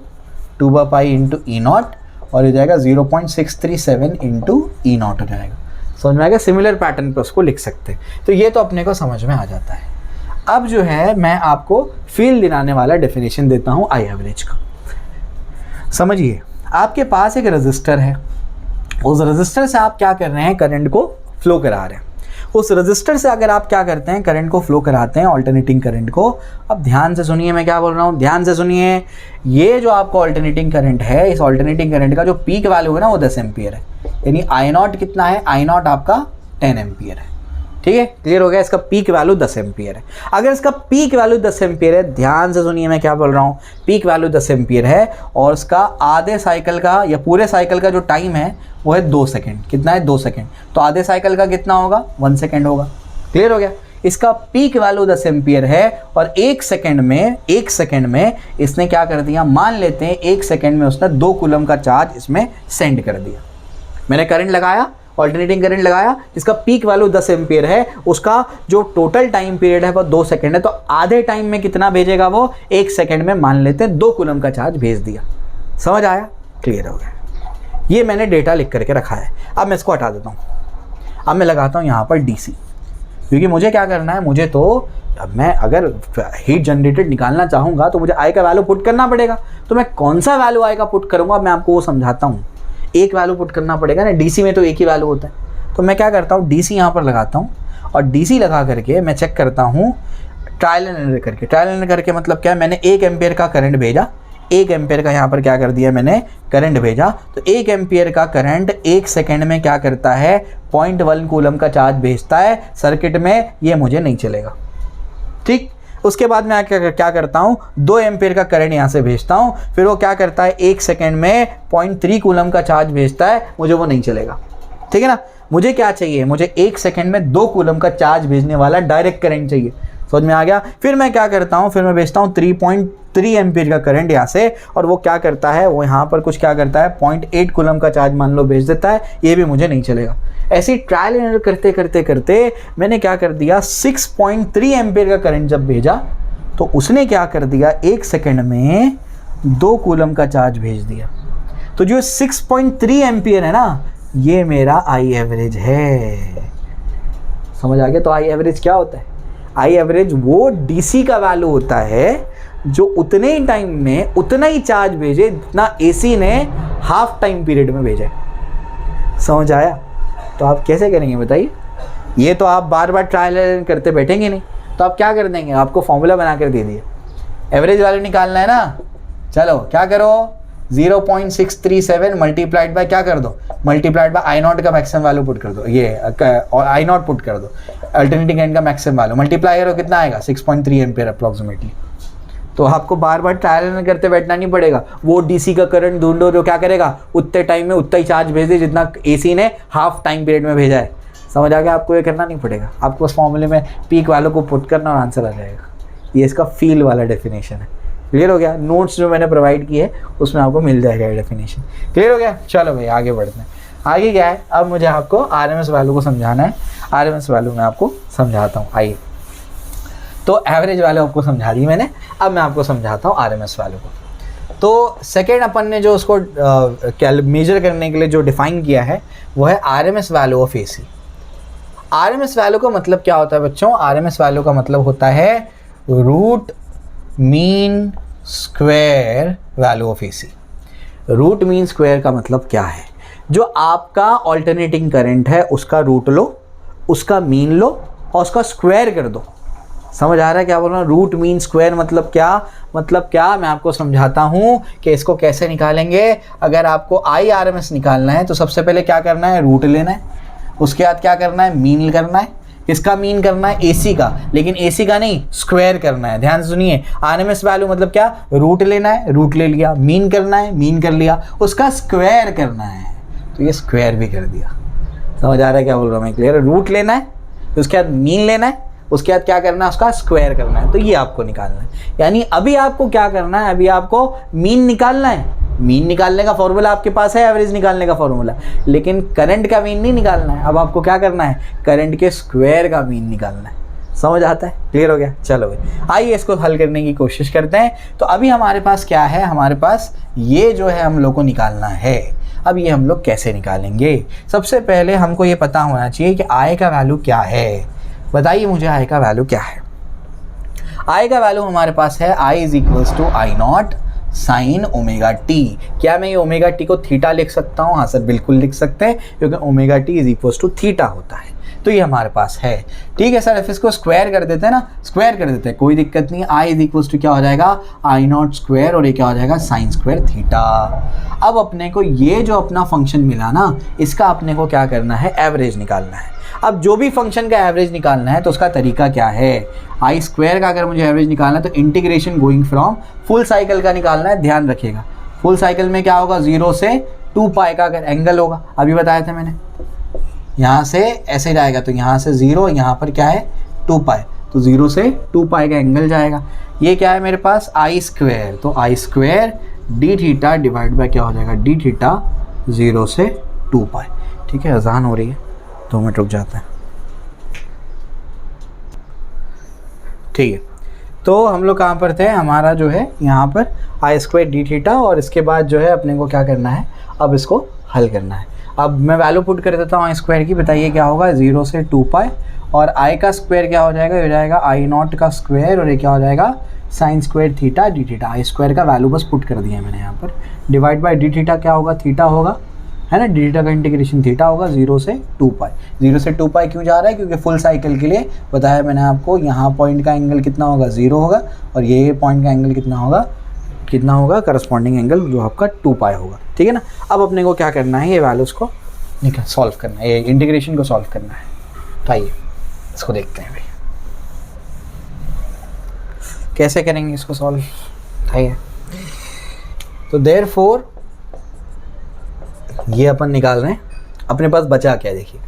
2/पाई इंटू ई नॉट, और हो जाएगा 0.637 इंटू ई नॉट हो जाएगा। समझ में आ गया? सिमिलर पैटर्न पे उसको लिख सकते हैं। तो ये तो अपने को समझ में आ जाता है। अब जो है मैं आपको फील दिलाने वाला डेफिनेशन देता हूँ आई एवरेज का। समझिए, आपके पास एक रजिस्टर है, उस रजिस्टर से आप क्या कर रहे हैं, करंट को फ्लो करा रहे हैं। उस रजिस्टर से अगर आप क्या करते हैं, करंट को फ्लो कराते हैं, ऑल्टरनेटिंग करंट को। अब ध्यान से सुनिए मैं क्या बोल रहा हूँ, ध्यान से सुनिए। ये जो आपका ऑल्टरनेटिंग करंट है, इस ऑल्टरनेटिंग करंट का जो पीक वैल्यू है ना वो 10 एम्पियर है, यानी आई नॉट कितना है, आई नॉट आपका 10 एम्पियर है, ठीक है, क्लियर हो गया। इसका पीक वैल्यू 10 एम्पियर है। अगर इसका पीक वैल्यू 10 एम्पियर है, ध्यान से सुनिए मैं क्या बोल रहा हूँ, पीक वैल्यू 10 एम्पियर है और उसका आधे साइकिल का या पूरे साइकिल का जो टाइम है वो है 2 सेकेंड। कितना है, 2 सेकेंड। तो आधे साइकिल का कितना होगा, 1 सेकेंड होगा। क्लियर हो गया। इसका पीक वैल्यू 10 एम्पियर है और 1 सेकेंड में इसने क्या कर दिया, मान लेते हैं 1 सेकेंड में उसने 2 कूलम का चार्ज इसमें सेंड कर दिया। मैंने करंट लगाया, ऑल्टरनेटिंग करंट लगाया, जिसका पीक वैल्यू 10 एम्पियर है, उसका जो टोटल टाइम पीरियड है वो 2 सेकेंड है। तो आधे टाइम में कितना भेजेगा वो, 1 सेकेंड में मान लेते हैं 2 कूलम का चार्ज भेज दिया। समझ आया? क्लियर हो गया। ये मैंने डेटा लिख करके रखा है। अब मैं इसको हटा देता हूँ। अब मैं लगाता हूँ यहाँ पर DC, क्योंकि मुझे क्या करना है, मुझे तो अब मैं अगर हीट जनरेटेड निकालना चाहूँगा तो मुझे आई का वैल्यू पुट करना पड़ेगा। तो मैं कौन सा वैल्यू आई का पुट करूँगा, मैं आपको वो समझाता हूँ। एक वैल्यू पुट करना पड़ेगा ना, DC में तो एक ही वैल्यू होता है। तो मैं क्या करता हूँ, DC यहाँ पर लगाता हूँ और DC लगा करके मैं चेक करता हूँ ट्रायल एंड एरर करके। ट्रायल एंड एरर करके मतलब क्या है, मैंने 1 एम्पियर का करंट भेजा, 1 एम्पियर का यहाँ पर क्या कर दिया मैंने, करंट भेजा। तो 1 एम्पियर का करंट 1 सेकेंड में क्या करता है, 0.1 कूलम का चार्ज भेजता है सर्किट में। ये मुझे नहीं चलेगा, ठीक। उसके बाद मैं क्या करता हूँ, 2 एम्पियर का करंट यहाँ से भेजता हूँ, फिर वो क्या करता है 1 सेकेंड में 0.3 कूलम का चार्ज भेजता है, मुझे वो नहीं चलेगा, ठीक है ना। मुझे क्या चाहिए, मुझे 1 सेकेंड में 2 कूलम का चार्ज भेजने वाला डायरेक्ट करंट चाहिए। समझ में आ गया। फिर मैं क्या करता हूँ, फिर मैं भेजता हूँ 3.3 एम्पियर का करंट यहाँ से, और वो क्या करता है, वो यहाँ पर कुछ क्या करता है, 0.8 कूलम का चार्ज मान लो भेज देता है। ये भी मुझे नहीं चलेगा। ऐसी ट्रायल एंड एरर करते करते करते मैंने क्या कर दिया, 6.3 एम्पियर का करंट जब भेजा तो उसने क्या कर दिया, 1 सेकेंड में 2 कूलम का चार्ज भेज दिया। तो जो 6.3 एम्पियर है ना, ये मेरा आई एवरेज है। समझ आ गया। तो आई एवरेज क्या होता है, आई एवरेज वो DC का वैल्यू होता है जो उतने ही टाइम में उतना ही चार्ज भेजे जितना AC ने हाफ टाइम पीरियड में भेजा। समझ आया। तो आप कैसे करेंगे बताइए। ये तो आप बार बार ट्रायल करते बैठेंगे नहीं, तो आप क्या कर देंगे, आपको फॉर्मूला बना कर दे दिए, एवरेज वैल्यू निकालना है ना। चलो क्या करो, 0.637 मल्टीप्लाइड बाय क्या कर दो, मल्टीप्लाइड बाय आई नॉट का मैक्सिमम वैल्यू पुट कर दो, ये और आई नॉट पुट कर दो, अल्टरनेटिंग करंट का मैक्सिमम वैल्यू मल्टीप्लाई करो, कितना आएगा 6.3 एम्पियर अप्रॉक्सीमेटली। तो आपको बार बार ट्रायल करते बैठना नहीं पड़ेगा। वो DC का करंट ढूंढो जो क्या करेगा, उतने टाइम में उतना ही चार्ज भेज दे जितना AC ने हाफ टाइम पीरियड में भेजा है। समझ आ गया। आपको ये करना नहीं पड़ेगा, आपको उस फॉर्मूले में पीक वैल्यू को पुट करना और आंसर आ जाएगा। ये इसका फील वाला डेफिनेशन है। क्लियर हो गया। नोट्स जो मैंने प्रोवाइड किए उसमें आपको मिल जाएगा ये डेफिनेशन। क्लियर हो गया। चलो भाई आगे बढ़ते हैं। आगे क्या है, अब मुझे आपको RMS वैल्यू को समझाना है। RMS वैल्यू मैं आपको समझाता हूँ। आइए, तो एवरेज वैल्यू आपको समझा दी मैंने, अब मैं आपको समझाता हूँ RMS वैल्यू को। तो सेकेंड अपन ने जो उसको मेजर करने के लिए जो डिफाइन किया है वो है RMS value of AC। RMS value का मतलब क्या होता है बच्चों, RMS वैल्यू का मतलब होता है root mean square value of AC। Root mean square का मतलब क्या है, जो आपका ऑल्टरनेटिंग करंट है उसका रूट लो, उसका मीन लो और उसका स्क्वायर कर दो। समझ आ रहा है क्या बोल रहा हूँ। रूट मीन स्क्वायर मतलब क्या मैं आपको समझाता हूँ कि इसको कैसे निकालेंगे। अगर आपको IRMS निकालना है तो सबसे पहले क्या करना है, रूट लेना है। उसके बाद क्या करना है, मीन करना है। किसका मीन करना है, AC का, लेकिन AC का नहीं, स्क्वायर करना है। ध्यान से सुनिए, RMS वैल्यू मतलब क्या, रूट लेना है, रूट ले लिया, मीन करना है, मीन कर लिया, उसका स्क्वायर करना है, तो ये स्क्वायर भी कर दिया। समझ आ रहा है क्या बोल रहा हूँ मैं, क्लियर है। रूट लेना है, उसके बाद मीन लेना है, उसके बाद क्या करना है, उसका स्क्वायर करना है, तो ये आपको निकालना है। यानी अभी आपको क्या करना है, अभी आपको मीन निकालना है। मीन निकालने का फॉर्मूला आपके पास है, एवरेज निकालने का फॉर्मूला, लेकिन करंट का मीन नहीं निकालना है। अब आपको क्या करना है, करंट के स्क्वायर का मीन निकालना है। समझ आता है? क्लियर हो गया? चलो भाई, आइए इसको हल करने की कोशिश करते हैं। तो अभी हमारे पास क्या है, हमारे पास ये जो है हम लोग को निकालना है। अब ये हम लोग कैसे निकालेंगे? सबसे पहले हमको ये पता होना चाहिए कि आई का वैल्यू क्या है। बताइए मुझे आई का वैल्यू क्या है। आई का वैल्यू हमारे पास है I is equals to I naught sine omega T. क्या मैं ये ओमेगा टी को थीटा लिख सकता हूँ? हाँ सर, बिल्कुल लिख सकते हैं, क्योंकि omega t is equals to theta होता है। तो ये हमारे पास है। ठीक है सर, if इसको स्क्वायर कर देते हैं ना, स्क्वायर कर देते हैं, कोई दिक्कत नहीं है। आई इज इक्वल्स टू क्या हो जाएगा, आई नॉट स्क्वायर, और ये क्या हो जाएगा, साइन स्क्वायर थीटा। अब अपने को ये जो अपना फंक्शन मिला ना, इसका अपने को क्या करना है, एवरेज निकालना है। अब जो भी फंक्शन का एवरेज निकालना है तो उसका तरीका क्या है, आई स्क्वायर का अगर मुझे एवरेज निकालना है तो integration going from full cycle का निकालना है। ध्यान रखिएगा, फुल साइकिल में क्या होगा, 0 से 2 पाई का अगर एंगल होगा, अभी बताया था मैंने, यहाँ से ऐसे जाएगा तो यहाँ से 0, यहाँ पर क्या है 2 पाई, तो 0 से 2 पाई का एंगल जाएगा। ये क्या है मेरे पास, आई स्क्वायर, तो I square D theta divide by क्या हो जाएगा, डी थीटा 0 से 2 पाई। ठीक है, अजान हो रही है, 2 मिनट रुक जाते हैं। ठीक है, तो हम लोग कहाँ पर थे, हमारा जो है यहाँ पर आई स्क्वायर डी थीटा, और इसके बाद जो है अपने को क्या करना है, अब इसको हल करना है। अब मैं वैल्यू पुट कर देता हूँ आई स्क्वायर की। बताइए क्या होगा, 0 से 2 पाई, और आई का स्क्वायर क्या हो जाएगा, ये हो जाएगा आई नॉट का स्क्वायर, और ये क्या हो जाएगा, sine square theta D theta. I square का वैल्यू बस पुट कर दिया है मैंने यहाँ पर, डिवाइड बाय डी थीटा क्या होगा, थीटा होगा, है ना, डी थीटा का इंटीग्रेशन थीटा होगा 0 से 2 पाई। 0 से 2 पाई क्यों जा रहा है, क्योंकि फुल साइकिल के लिए बताया मैंने आपको, यहाँ पॉइंट का एंगल कितना होगा, 0 होगा, और ये पॉइंट का एंगल कितना होगा करस्पॉन्डिंग एंगल जो आपका 2 पाई होगा। ठीक है ना। अब अपने को क्या करना है, ये वैल्यूज को सॉल्व करना है, ये इंटीग्रेशन को सॉल्व करना है। तो आइए इसको देखते हैं भाई, कैसे करेंगे इसको सॉल्व। आइए, तो देयरफॉर ये अपन निकाल रहे हैं, अपने पास बचा क्या देखिए,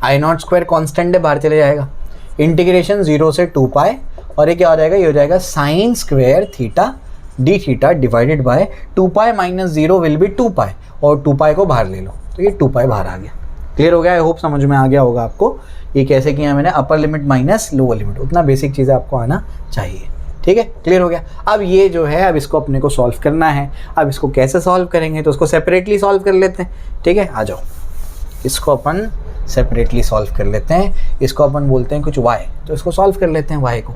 आई नॉट स्क्वायर कॉन्स्टेंट है, बाहर चले जाएगा, इंटीग्रेशन 0 से 2 पाई, और ये क्या हो जाएगा, ये हो जाएगा sine square theta D theta divided bye 2 pi minus 0 will be 2 पाई, और 2 पाई को बाहर ले लो, तो ये 2 पाई बाहर आ गया। क्लियर हो गया? आई होप समझ में आ गया होगा आपको ये कैसे किया मैंने, upper limit minus lower limit, उतना बेसिक चीज़ें आपको आना चाहिए। ठीक है, क्लियर हो गया। अब ये जो है, अब इसको अपने को सॉल्व करना है। अब इसको कैसे सॉल्व करेंगे, तो उसको सेपरेटली सॉल्व कर लेते हैं। ठीक है, आ जाओ, इसको अपन सेपरेटली सॉल्व कर लेते हैं। इसको अपन बोलते हैं कुछ y, तो इसको सॉल्व कर लेते हैं y को।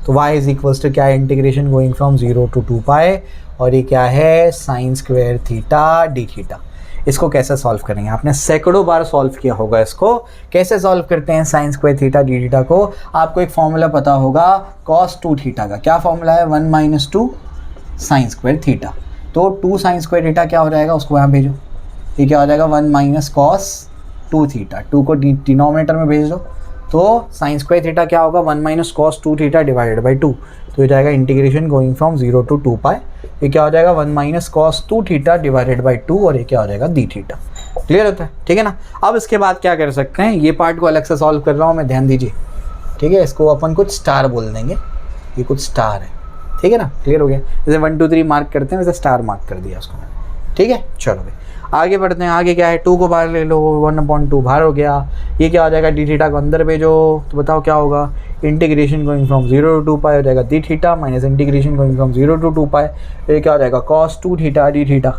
तो y इज इक्वल्स टू क्या है, इंटीग्रेशन गोइंग फ्रॉम 0 to 2 पाई, और ये क्या है, sign square theta D theta. इसको कैसे सॉल्व करेंगे, आपने सैकड़ों बार सॉल्व किया होगा। इसको कैसे सॉल्व करते हैं, sign square theta D theta को, आपको एक फॉर्मूला पता होगा कॉस 2 थीटा का। क्या फॉर्मूला है, 1 - 2 साइन स्क्वायर थीटा। तो 2 साइन स्क्वायर थीटा क्या हो जाएगा, उसको यहाँ भेजो, ये क्या हो जाएगा, 1 - कॉस 2 थीटा। 2 को डिनोमिनेटर में भेज दो, तो साइन स्क्वायर थीटा क्या होगा, 1 - cos 2 थीटा डिवाइडेड बाई 2, तो ये जाएगा इंटीग्रेशन गोइंग फ्रॉम 0 to 2 पाई। ये क्या हो जाएगा, 1 - cos 2 थीटा डिवाइडेड बाई 2, और ये क्या हो जाएगा, डी थीटा। क्लियर होता है? ठीक है ना। अब इसके बाद क्या कर सकते हैं, ये पार्ट को अलग से सॉल्व कर रहा हूँ मैं, ध्यान दीजिए। ठीक है, इसको अपन कुछ स्टार बोल देंगे, ये कुछ स्टार है। ठीक है ना, क्लियर हो गया। जैसे 1 2 3 मार्क करते हैं, वैसे स्टार मार्क कर दिया उसको मैंने। ठीक है, चलो भाई आगे बढ़ते हैं। आगे क्या है, 2 को बाहर ले लो, 1/2 बाहर हो गया। ये क्या हो जाएगा, डी थीटा को अंदर भेजो, तो बताओ क्या होगा, इंटीग्रेशन गोइंग फ्रॉम 0 to 2 पाई हो जाएगा D theta, minus integration going from 0 to 2 पाई, ये क्या हो जाएगा, cos 2 थीटा डी थीटा।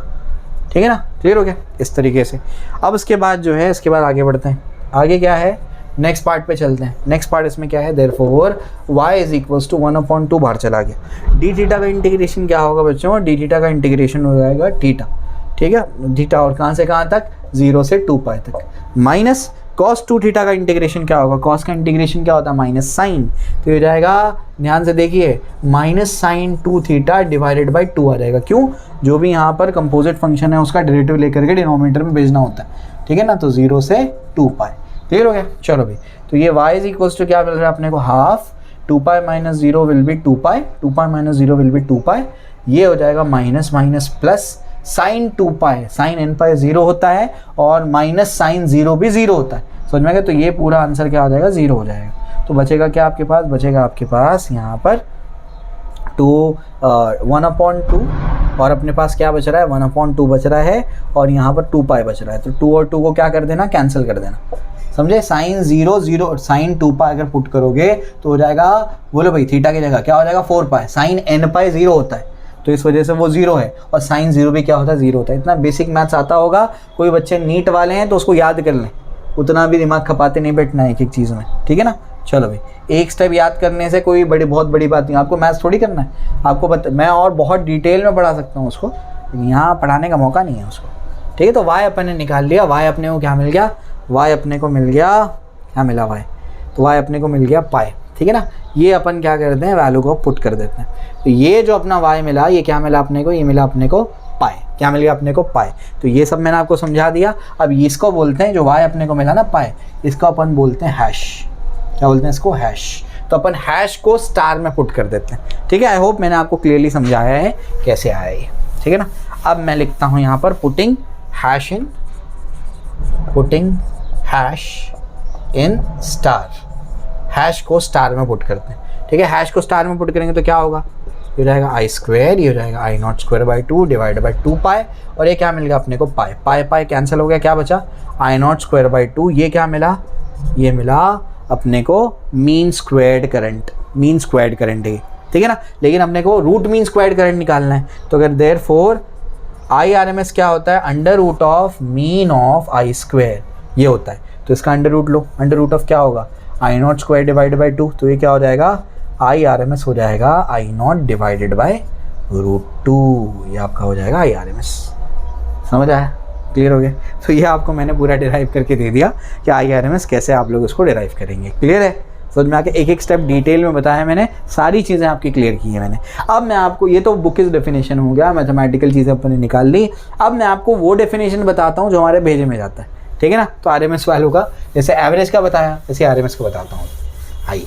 ठीक है ना, क्लियर हो गया इस तरीके से। अब इसके बाद जो है, इसके बाद आगे बढ़ते हैं। आगे क्या है, नेक्स्ट पार्ट पे चलते हैं। नेक्स्ट पार्ट इसमें क्या है, therefore y is equals to 1/2 बाहर चला गया। डी थीटा का इंटीग्रेशन क्या होगा बच्चों, डी थीटा का इंटीग्रेशन हो जाएगा थीटा। ठीक है, थीटा, और कहाँ से कहाँ तक, 0 से 2 पाई तक, माइनस cos 2 थीटा का इंटीग्रेशन क्या होगा, cos का इंटीग्रेशन क्या होता है, माइनस साइन, तो ये जाएगा, ध्यान से देखिए, minus sine 2 theta divided by 2 आ जाएगा। क्यों, जो भी यहाँ पर कंपोजिट फंक्शन है उसका डेरिवेटिव लेकर के डिनोमिनेटर में भेजना होता है। ठीक है ना, तो 0 से 2 पाई। क्लियर हो गया। चलो भाई, तो ये y इज इक्वल्स टू क्या मिल रहा है अपने को, half 2 pi minus 0 will be 2 pi, 2 pi minus 0 will be 2 पाई। ये हो जाएगा माइनस माइनस प्लस साइन 2 पाई, साइन n पाई 0 होता है, और माइनस साइन 0 भी 0 होता है। समझ में गया, तो ये पूरा आंसर क्या हो जाएगा, 0 हो जाएगा। तो बचेगा क्या आपके पास, बचेगा आपके पास यहाँ पर 1/2 और अपने पास क्या बच रहा है 1/2 बच रहा है और यहाँ पर 2 पाई बच रहा है। तो 2 और 2 को क्या कर देना, कैंसिल कर देना, समझे। साइन 0 0 साइन 2 पाई अगर पुट करोगे तो हो जाएगा, बोलो भाई थीटा की जगह क्या हो जाएगा 4 पाई। साइन n पाई 0 होता है तो इस वजह से वो 0 है और साइन 0 भी क्या होता है 0 होता है। इतना बेसिक मैथ्स आता होगा, कोई बच्चे नीट वाले हैं तो उसको याद कर लें, उतना भी दिमाग खपाते नहीं बैठना है एक एक चीज़ में, ठीक है ना। चलो भाई, एक स्टेप याद करने से कोई बहुत बड़ी बात नहीं, आपको मैथ्स थोड़ी करना है, आपको मैं और बहुत डिटेल में पढ़ा सकता हूँ उसको, यहाँ पढ़ाने का मौका नहीं है उसको, ठीक है। तो y अपन ने निकाल लिया, y अपने को क्या मिल गया, y अपने को मिल गया, क्या मिला y, तो y अपने को मिल गया पाई, ठीक है ना। ये अपन क्या करते हैं, वैल्यू को पुट कर देते हैं। तो ये जो अपना y मिला, ये क्या मिला अपने को, ये मिला अपने को पाई, क्या मिल गया अपने को पाई। तो ये सब मैंने आपको समझा दिया। अब इसको बोलते हैं, जो y अपने को मिला ना पाई, इसको अपन बोलते हैं हैश, क्या बोलते हैं इसको, हैश। तो अपन हैश को स्टार में पुट कर देते हैं, ठीक है। आई होप मैंने आपको क्लियरली समझाया है कैसे आया ये, ठीक है ना। अब मैं लिखता हूँ यहाँ पर putting hash in star, hash को स्टार में पुट करते हैं, ठीक है। हैश को स्टार में पुट करेंगे तो क्या होगा, ये हो जाएगा आई स्क्वायर, ये हो जाएगा I0² डिवाइड बाई 2 पाई, और ये क्या मिल गया अपने को पाई, पाई पाई कैंसिल हो गया, क्या बचा I0²/2, ये क्या मिला, ये मिला अपने को मीन स्क्वायर्ड करंट है, ठीक है ना। लेकिन अपने को रूट मीन स्क्वायर्ड करंट निकालना है, तो अगर देयरफॉर IRMS क्या होता है, under root of mean of I square, ये होता है। तो इसका अंडर रूट लो, अंडर रूट ऑफ क्या होगा I0² डिवाइड बाई 2, तो ये क्या हो जाएगा IRMS हो जाएगा I0 डिवाइडेड बाई √2, ये आपका हो जाएगा IRMS। समझ आया, क्लियर हो गया। तो ये आपको मैंने पूरा डिराइव करके दे दिया कि IRMS कैसे आप लोग इसको डिराइव करेंगे, क्लियर है। समझ में आके एक एक स्टेप डिटेल में बताया मैंने, सारी चीज़ें आपकी क्लियर की है मैंने। अब मैं आपको, ये तो बुक इज डेफिनेशन हो गया, मैथमेटिकल चीज़ें अपन ने निकाल ली। अब मैं आपको वो डेफिनेशन बताता हूँ जो हमारे भेजे में जाता है, ठीक है ना। तो RMS वैल्यू का, जैसे एवरेज का बताया वैसे RMS का बताता हूँ, आइए।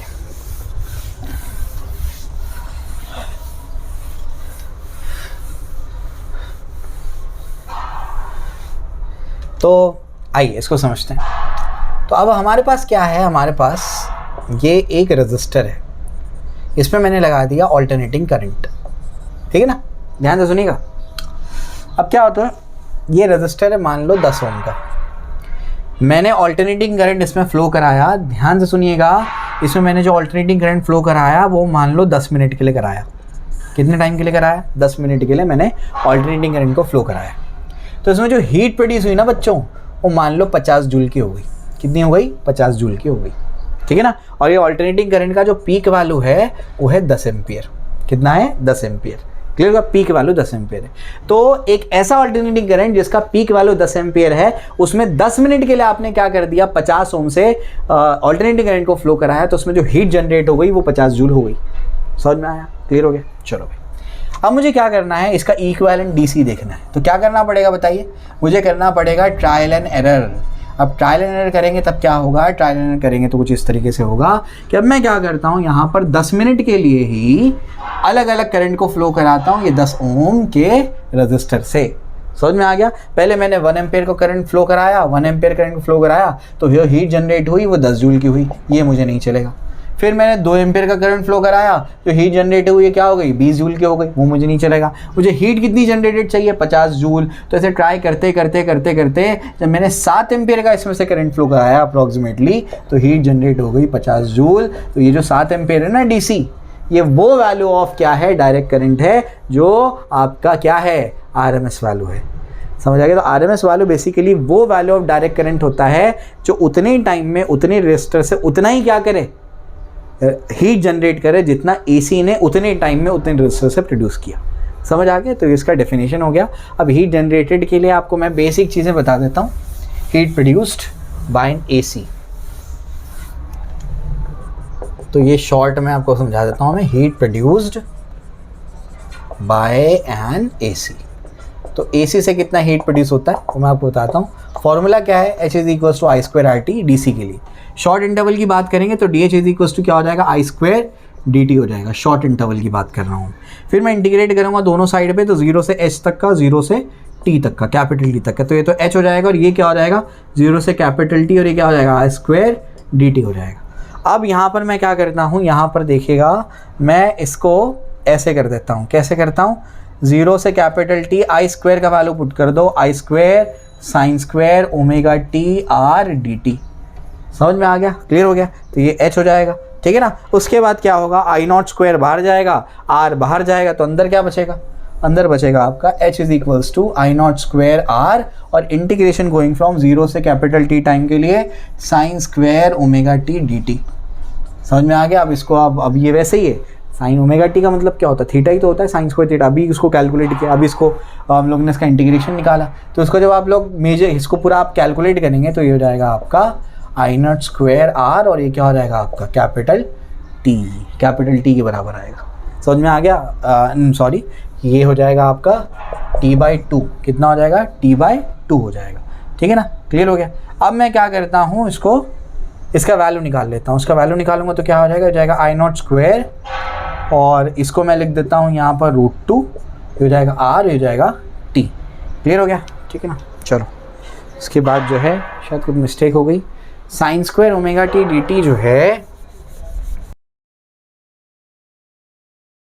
तो आइए इसको समझते हैं। तो अब हमारे पास क्या है, हमारे पास ये एक रजिस्टर है, इसमें मैंने लगा दिया ऑल्टरनेटिंग करंट, ठीक है ना, ध्यान से सुनिएगा। अब क्या होता है, ये रजिस्टर है मान लो 10 ओम का, मैंने ऑल्टरनेटिंग करंट इसमें फ्लो कराया, ध्यान से सुनिएगा। इसमें मैंने जो ऑल्टरनेटिंग करंट फ्लो कराया वो मान लो 10 मिनट के लिए कराया। कितने टाइम के लिए कराया, 10 मिनट के लिए मैंने ऑल्टरनेटिंग करंट को फ्लो कराया। तो इसमें जो हीट प्रोड्यूस हुई ना बच्चों, वो मान लो 50 जूल की हो गई। कितनी हो गई, 50 जूल की हो गई, ठीक है ना। और ये ऑल्टरनेटिंग करंट का जो पीक वैल्यू है वो है 10 एम्पियर। कितना है, 10 एम्पियर, क्लियर होगा, पीक वैल्यू 10 एम्पियर है। तो एक ऐसा ऑल्टरनेटिंग करंट जिसका पीक वैल्यू 10 एम्पियर है, उसमें 10 मिनट के लिए आपने क्या कर दिया, 50 ओम से ऑल्टरनेटिंग करंट को फ्लो कराया, तो उसमें जो हीट जनरेट हो गई वो 50 जूल हो गई। समझ में आया, क्लियर हो गया। चलो भाई, अब मुझे क्या करना है, इसका इक्विवेलेंट DC देखना है। तो क्या करना पड़ेगा बताइए, मुझे करना पड़ेगा ट्रायल एंड एरर। अब ट्रायल एंड एरर करेंगे तब क्या होगा, ट्रायल एंड एरर करेंगे तो कुछ इस तरीके से होगा कि अब मैं क्या करता हूँ, यहाँ पर 10 मिनट के लिए ही अलग अलग करंट को फ्लो कराता हूँ ये 10 ओम के रजिस्टर से। समझ में आ गया। पहले मैंने 1 एम्पियर को करंट फ्लो कराया, 1 एम्पियर करंट को फ्लो कराया, तो ये हीट जनरेट हुई वो 10 जूल की हुई, ये मुझे नहीं चलेगा। फिर मैंने 2 एम्पियर का करंट फ्लो कराया, जो हीट जनरेट हुई है क्या हो गई, 20 जूल की हो गई, वो मुझे नहीं चलेगा। मुझे हीट कितनी जनरेटेड चाहिए, 50 जूल। तो ऐसे ट्राई करते करते करते करते जब मैंने 7 एम्पियर का इसमें से करंट फ्लो कराया अप्रॉक्सीमेटली, तो हीट जनरेट हो गई 50 जूल। तो ये जो 7 एम्पियर है ना DC, ये वो वैल्यू ऑफ क्या है, डायरेक्ट करंट है, जो आपका क्या है, RMS वैल्यू है। समझ आ गया। तो RMS वैल्यू बेसिकली वो वैल्यू ऑफ डायरेक्ट करंट होता है जो उतने टाइम में उतने रजिस्टर से उतना ही क्या करे, हीट जनरेट करे जितना AC ने उतने टाइम में उतने रजिस्टर से प्रोड्यूस किया। समझ आ गया। तो इसका डेफिनेशन हो गया। अब हीट जनरेटेड के लिए आपको मैं बेसिक चीज़ें बता देता हूँ। Heat produced by an AC, तो ये शॉर्ट में आपको समझा देता हूँ मैं। Heat produced by an AC, तो AC से कितना हीट प्रोड्यूस होता है वो मैं आपको बताता हूँ। फॉर्मूला क्या है, H = I² DC के लिए। शॉर्ट इंटरवल की बात करेंगे तो DH क्या हो जाएगा, I² dt हो जाएगा। शॉर्ट इंटरवल की बात कर रहा हूँ। फिर मैं इंटीग्रेट करूँगा दोनों साइड पे, तो 0 से H तक का, 0 से T तक का, कैपिटल T तक का, तो ये तो H हो जाएगा और ये क्या हो जाएगा, 0 से कैपिटल T, और ये क्या हो जाएगा, I² dt हो जाएगा। अब यहाँ पर मैं क्या करता हूँ, यहाँ पर देखिएगा मैं इसको ऐसे कर देता हूँ। कैसे करता हूँ, 0 से कैपिटल T आई स्क्वायर का वैल्यू पुट कर दो, I square sine square omega T R D T. समझ में आ गया, क्लियर हो गया। तो ये h हो जाएगा, ठीक है ना। उसके बाद क्या होगा, आई नॉट स्क्वायर बाहर जाएगा, r बाहर जाएगा, तो अंदर क्या बचेगा, अंदर बचेगा आपका h is equals to I not square r और इंटीग्रेशन गोइंग फ्रॉम 0 से कैपिटल T टाइम के लिए sine square omega t d T. समझ में आ गया। अब इसको अब ये वैसे ही है, साइन ओमेगा टी का मतलब क्या होता है, थीटा ही तो होता है, साइन स्क्वायर थीटा। अभी इसको कैलकुलेट किया, अभी इसको हम लोग ने इसका इंटीग्रेशन निकाला, तो इसको जब आप लोग मेजर इसको पूरा आप कैलकुलेट करेंगे तो ये हो जाएगा आपका आई नॉट स्क्वायर आर और ये क्या हो जाएगा आपका कैपिटल टी के बराबर आएगा। समझ में आ गया। सॉरी, ये हो जाएगा आपका t/2। कितना हो जाएगा, t/2 हो जाएगा, ठीक है ना, क्लियर हो गया। अब मैं क्या करता हूँ, इसका वैल्यू निकाल लेता हूँ। इसका वैल्यू निकालूंगा तो क्या हो जाएगा, आई नॉट स्क्वायर और इसको मैं लिख देता हूँ यहाँ पर √2, ये हो जाएगा r, ये हो जाएगा t। क्लियर हो गया, ठीक है ना। चलो इसके बाद जो है शायद कुछ मिस्टेक हो गई, sign square omega t d T जो है